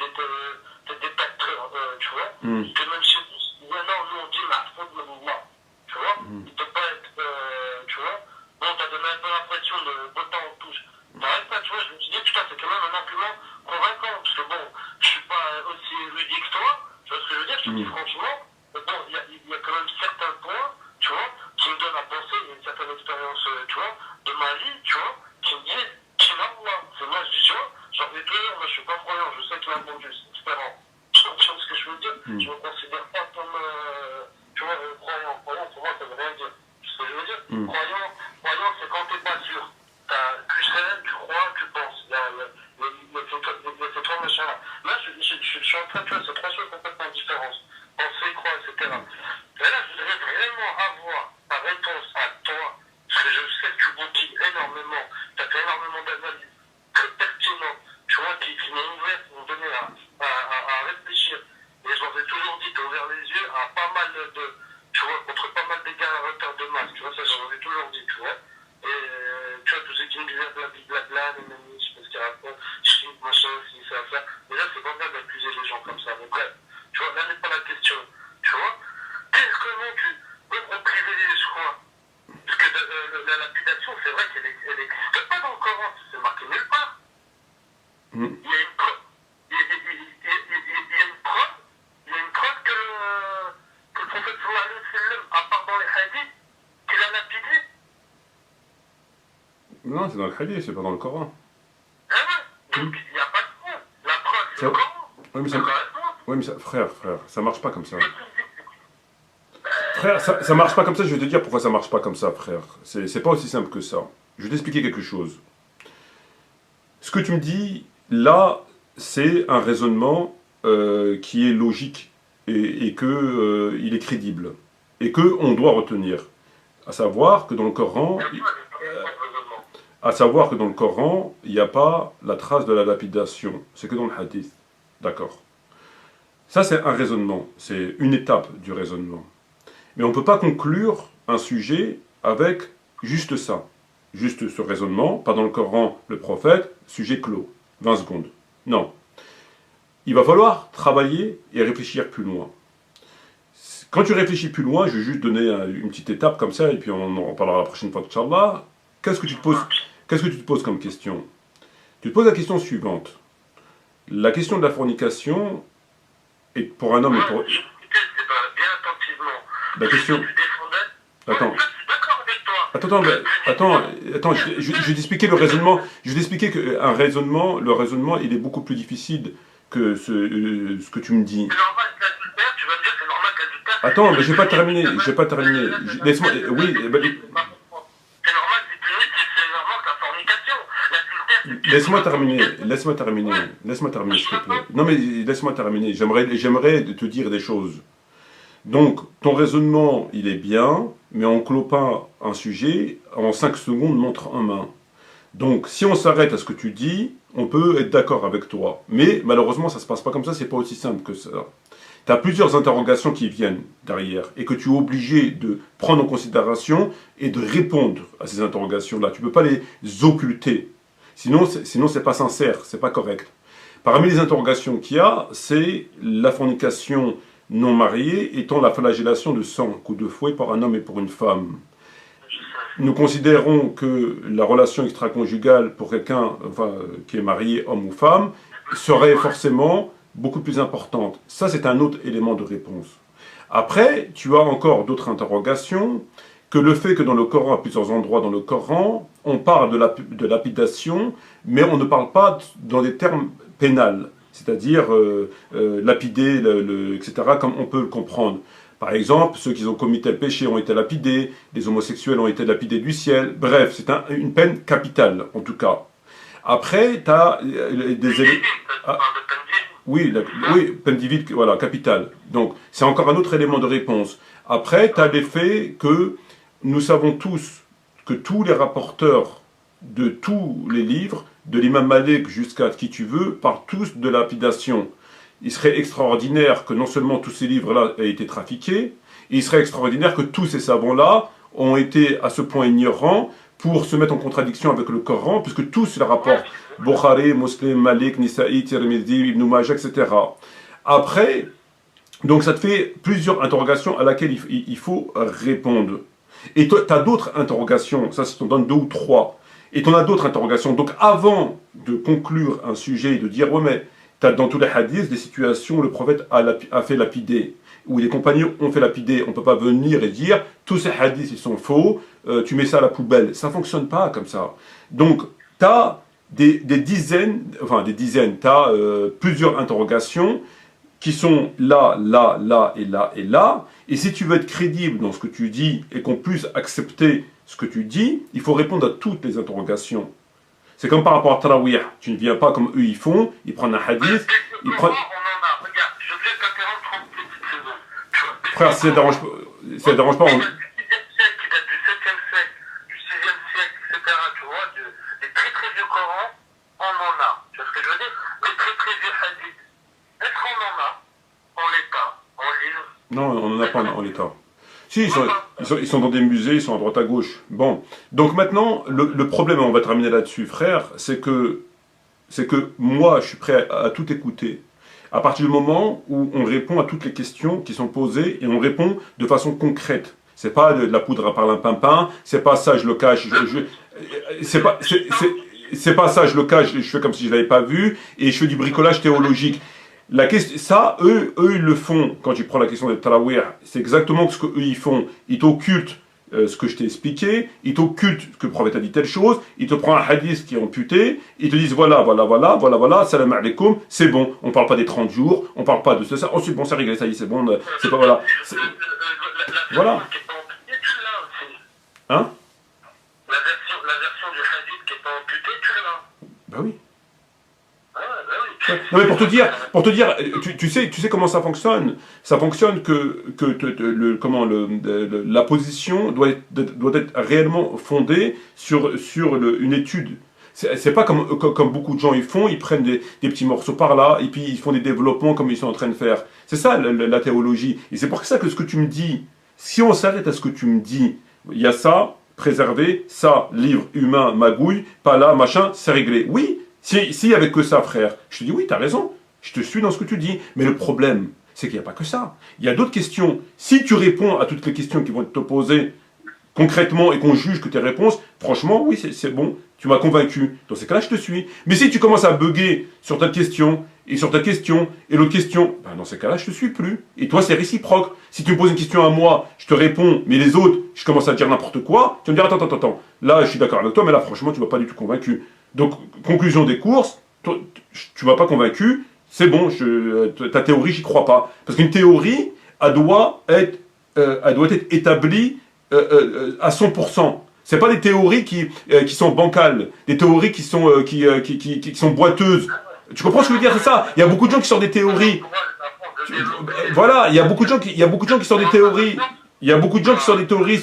détracteurs, tu vois. Que même Cyrus disait non, nous on dit la faute de mouvement. Tu vois, il peut pas être, tu vois. Bon, t'as donné un peu l'impression de botter en touche. T'arrêtes pas, tu vois, je me suis dit, putain, c'est quand même un argument convaincant. Parce que bon, je suis pas aussi érudit que toi, tu vois ce que je veux dire, je te dis franchement. Mais bon, il y a quand même certains points, tu vois, qui me donnent à penser, il y a une certaine expérience, tu vois, de ma vie, tu vois, qui me dit, qui m'a moi, c'est moi, je dis, tu vois, j'en ai toujours, moi je suis pas croyant, je sais qu'il y a un bon Dieu, c'est différent. Tu vois ce que je veux dire? Je me considère pas comme, tu vois, croyant. Croyant, pour moi, ça veut rien dire. Tu sais ce que je veux dire? Croyant, c'est quand t'es pas sûr. Tu sais, tu crois, tu penses. Il y a ces trois machins-là. Là, je suis en train de faire ces trois choses complètement différentes. Penser, croire, etc. Et là, je voudrais vraiment avoir ta réponse à toi, parce que je sais que tu boutilles énormément, tu as fait énormément d'analyses très pertinentes, tu vois, qui m'ont ouvert, qui m'ont donné à réfléchir. Et je leur ai toujours dit, tu as ouvert les yeux à pas mal tu vois, contre pas mal d'égarateurs de masse, tu vois, ça je leur ai toujours dit, tu vois. Et tu vois, tous ceux qui me disaient blabla, les mêmes, je sais pas ce qu'ils racontent, chine, machin, si, ça. Mais là, c'est pas bien d'accuser les gens comme ça, mais bref, tu vois, là n'est pas la question, tu vois. Comment on privilégie quoi? Parce que la lapidation, c'est vrai qu'elle n'existe pas dans le Coran, c'est marqué nulle part. Il y a une preuve. Il y a une preuve que le prophète sallallahu alayhi wa sallam, à part dans les hadiths, qu'il a lapidé. Non, c'est dans le hadith, c'est pas dans le Coran. Ah ouais, donc il n'y a pas de preuve. La preuve, c'est le Coran. Oui, mais ça, frère, ça marche pas comme ça. Frère, ça marche pas comme ça, je vais te dire pourquoi ça marche pas comme ça, frère. C'est pas aussi simple que ça. Je vais t'expliquer quelque chose. Ce que tu me dis, là, c'est un raisonnement qui est logique et que il est crédible. Et qu'on doit retenir. À savoir que dans le Coran, il n'y a pas la trace de la lapidation. C'est que dans le hadith. D'accord. Ça, c'est un raisonnement. C'est une étape du raisonnement. Mais on ne peut pas conclure un sujet avec juste ça. Juste ce raisonnement, pas dans le Coran, le prophète, sujet clos. 20 secondes. Non. Il va falloir travailler et réfléchir plus loin. Quand tu réfléchis plus loin, je vais juste donner une petite étape comme ça, et puis on en reparlera la prochaine fois, Inch'Allah. Qu'est-ce que tu te poses comme question? Tu te poses la question suivante. La question de la fornication, et pour un homme et pour... La question... Attends, je vais t'expliquer le raisonnement. Je vais t'expliquer qu'un raisonnement, le raisonnement, il est beaucoup plus difficile que ce que tu me dis. Attends, mais je vais pas terminer. Laisse-moi... Oui, laisse-moi terminer, s'il te plaît. Non, mais laisse-moi terminer. J'aimerais te dire des choses. Donc, ton raisonnement, il est bien, mais on ne clôt pas un sujet en 5 secondes, montre en main. Donc, si on s'arrête à ce que tu dis, on peut être d'accord avec toi. Mais, malheureusement, ça ne se passe pas comme ça, c'est pas aussi simple que ça. Tu as plusieurs interrogations qui viennent derrière, et que tu es obligé de prendre en considération et de répondre à ces interrogations-là. Tu ne peux pas les occulter. Sinon, c'est pas sincère, c'est pas correct. Parmi les interrogations qu'il y a, c'est la fornication non mariés étant la flagellation de 100 coups de fouet par un homme et pour une femme. Nous considérons que la relation extra-conjugale pour quelqu'un qui est marié, homme ou femme, serait forcément beaucoup plus importante. Ça, c'est un autre élément de réponse. Après, tu as encore d'autres interrogations, que le fait que dans le Coran, à plusieurs endroits dans le Coran, on parle de lapidation, mais on ne parle pas dans des termes pénals, c'est-à-dire lapider, etc., comme on peut le comprendre. Par exemple, ceux qui ont commis tel péché ont été lapidés, les homosexuels ont été lapidés du ciel, bref, c'est une peine capitale, en tout cas. Après, tu as des éléments... Oui, peine divine, voilà, capitale. Donc, c'est encore un autre élément de réponse. Après, tu as l'effet que nous savons tous que tous les rapporteurs de tous les livres, de l'imam Malik jusqu'à qui tu veux, parlent tous de lapidation. Il serait extraordinaire que non seulement tous ces livres-là aient été trafiqués, il serait extraordinaire que tous ces savants-là ont été à ce point ignorants pour se mettre en contradiction avec le Coran, puisque tous les rapports, Bukhari, Muslim, Malik, Nisa'i, Tirmidhi, Ibn Majah, etc. Après, donc ça te fait plusieurs interrogations à laquelle il faut répondre. Et tu as d'autres interrogations, ça je t'en donne 2 ou 3, et tu en as d'autres interrogations. Donc avant de conclure un sujet et de dire, ouais mais, tu as dans tous les hadiths des situations où le prophète a fait lapider, où les compagnons ont fait lapider. On ne peut pas venir et dire, tous ces hadiths ils sont faux, tu mets ça à la poubelle. Ça ne fonctionne pas comme ça. Donc, tu as des dizaines, tu as plusieurs interrogations qui sont là, là, là et là et là. Et si tu veux être crédible dans ce que tu dis et qu'on puisse accepter ce que tu dis, il faut répondre à toutes les interrogations. C'est comme par rapport à Tarawih. Tu ne viens pas comme eux ils font, ils prennent un hadith, ils prennent... Regarde, je vais t'interrompre 30 petites secondes. Frère, si ça ne dérange pas, on... Du 6e siècle, du 7e siècle, du 6e siècle, etc., tu vois, des très très vieux Corans, on en a. Tu vois ce que je veux dire? Les très très vieux hadiths, est-ce qu'on en a en l'état, en livre? Non, on n'en a pas en l'état. Si, ils sont dans des musées, ils sont à droite à gauche. Bon, donc maintenant, le problème, on va terminer là-dessus, frère, c'est que moi, je suis prêt à tout écouter. À partir du moment où on répond à toutes les questions qui sont posées et on répond de façon concrète. C'est pas de la poudre à parlimpinpin, c'est pas ça, je le cache, c'est pas ça, je le cache, je fais comme si je l'avais pas vu et je fais du bricolage théologique. La question, ça, eux, ils le font. Quand tu prends la question de Tarawih, c'est exactement ce qu'eux, ils font. Ils t'occultent ce que je t'ai expliqué, ils t'occultent que le prophète a dit telle chose, ils te prennent un hadith qui est amputé, ils te disent voilà, salam alaikum, c'est bon, on parle pas des 30 jours, on parle pas de ça, oh c'est bon, c'est réglé, ça y est, c'est bon, c'est pas, voilà. Voilà. Hein? La version du hadith qui est pas amputée, tu l'as. Bah oui. Oui. Non mais pour te dire, tu sais comment ça fonctionne. Ça fonctionne que la position doit être réellement fondée sur une étude. C'est pas comme beaucoup de gens ils font, ils prennent des petits morceaux par là et puis ils font des développements comme ils sont en train de faire. C'est ça la théologie. Et c'est pour ça que ce que tu me dis, si on s'arrête à ce que tu me dis, il y a ça, préservé, ça, livre humain, magouille, pas là, machin, c'est réglé. Oui. S'il n'y avait que ça, frère, je te dis oui, tu as raison, je te suis dans ce que tu dis. Mais le problème, c'est qu'il n'y a pas que ça. Il y a d'autres questions. Si tu réponds à toutes les questions qui vont te poser concrètement et qu'on juge que tes réponses, franchement, oui, c'est bon, tu m'as convaincu. Dans ces cas-là, je te suis. Mais si tu commences à bugger sur ta question, et sur ta question, et l'autre question, ben dans ces cas-là, je te suis plus. Et toi, c'est réciproque. Si tu me poses une question à moi, je te réponds, mais les autres, je commence à dire n'importe quoi, tu vas me dire, attends, là, je suis d'accord avec toi, mais là, franchement, tu ne m'as pas du tout convaincu. Donc, conclusion des courses, tu m'as pas convaincu, c'est bon, ta théorie, j'y crois pas. Parce qu'une théorie, elle doit être établie à 100%. C'est pas des théories qui sont bancales, des théories qui sont boiteuses. Tu comprends ce que je veux dire, c'est ça? Il y a beaucoup de gens qui sortent des théories. Voilà, il y a beaucoup de gens qui sortent des théories. Il y a beaucoup de gens qui sortent des théories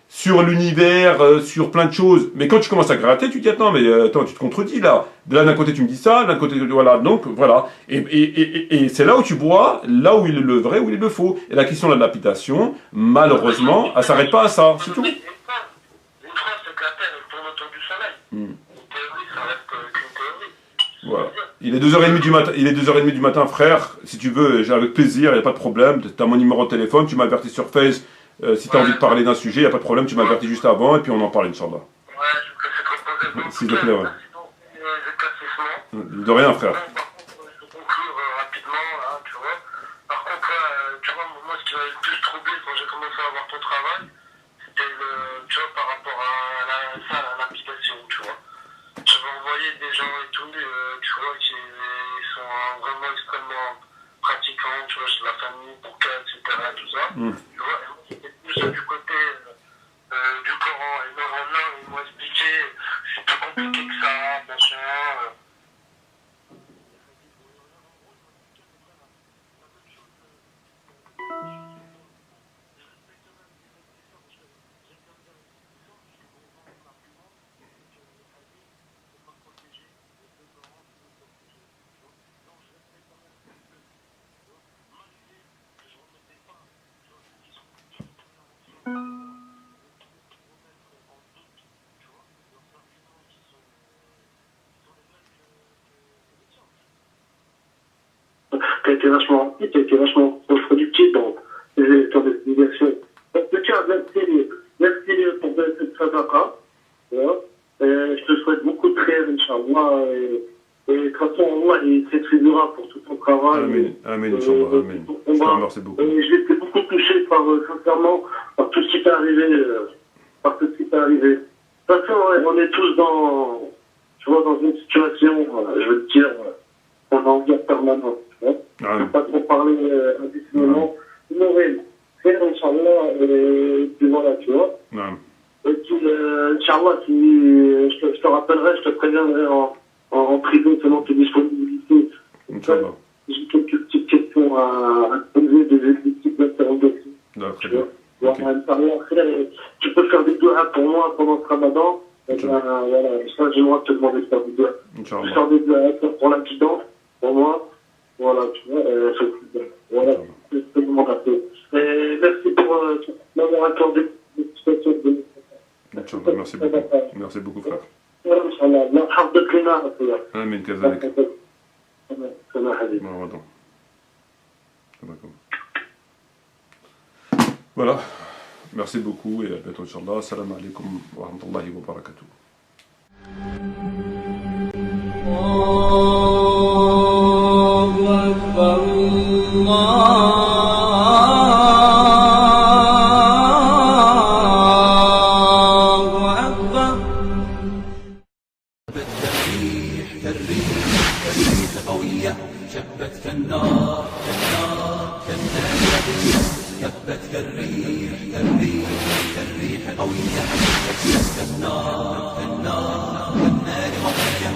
sur l'univers, sur plein de choses. Mais quand tu commences à gratter, tu te dis attends, tu te contredis là. De là d'un côté tu me dis ça, de l'autre côté voilà. Donc voilà. Et c'est là où tu vois, là où il est le vrai, où il est le faux. Et la question de la lapidation, malheureusement, elle s'arrête pas à ça. C'est tout. Une phrase, c'est que la Terre tourne autour du Soleil. Une théorie, ça reste qu'une théorie. Voilà. Il est 2h30 du matin, il est 2h30 du matin, frère. Si tu veux, j'ai avec plaisir, il n'y a pas de problème. Tu as mon numéro de téléphone, tu m'avertis sur Face. Si tu as envie de parler d'un sujet, il n'y a pas de problème, tu m'avertis juste avant et puis on en parle, Inch'Allah. Ouais, je te fais reposer. S'il te plaît, ouais. Merci pour les éclaircissements. De rien, frère. Par contre, je vais conclure rapidement, là, tu vois. Par contre, tu vois, moi, ce qui m'a le plus troublé quand j'ai commencé à voir ton travail, c'était tu vois, par rapport à l'application, tu vois. J'avais envoyé des gens et tout, tu vois, qui sont vraiment extrêmement pratiquants, tu vois, j'ai de la famille, Burqa, etc., tout ça. Tu vois, et moi, c'était plus du côté du Coran. Et non, ils m'ont expliqué, c'est plus compliqué que ça, machin. T'as été vachement rapide, t'as été vachement productif dans ton explication. Donc, tiens, merci pour cette sadaqa. Je te souhaite beaucoup de rêves, Inch'Allah. Et de toute façon, Allah, il s'excusera pour tout ton travail. Amen, amen, Inch'Allah, amen. Je te remercie beaucoup. J'ai été beaucoup touché sincèrement, par tout ce qui t'est arrivé. De toute façon, on est tous dans une situation, je veux te dire, on est en guerre permanente. Je ne peux pas trop parler indéfiniment. Mauvais. C'est Inch'Allah, et puis voilà, tu vois. Et puis, Inch'Allah, je te rappellerai, je te préviendrai en privé selon tes disponibilités. Inch'Allah. J'ai quelques petites questions à te poser, des petites interrogations. Très bien. Okay. Tu peux faire des doigts pour moi pendant ce ramadan. Voilà, ça, j'aimerais te demander de faire des doigts. Je faire des doigts pour la guidance, pour moi. Voilà, tu vois, voilà, je te demande un peu. Merci pour m'avoir accordé cette situation de merci beaucoup. Merci beaucoup, frère. Amen, كذلك. Voilà, merci beaucoup et à bientôt, Inch'Allah. Salam alaikum wa rahmatullahi wa barakatuh.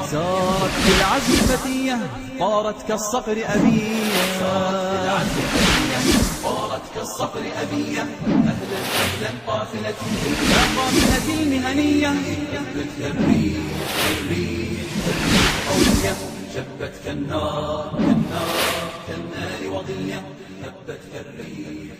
سارت بالعزم فتية طارت كالصقر أبية أهلا أهلا قافلتي يا قافلتي المهنية شبت كالنار كالنار وضية هبت كالريح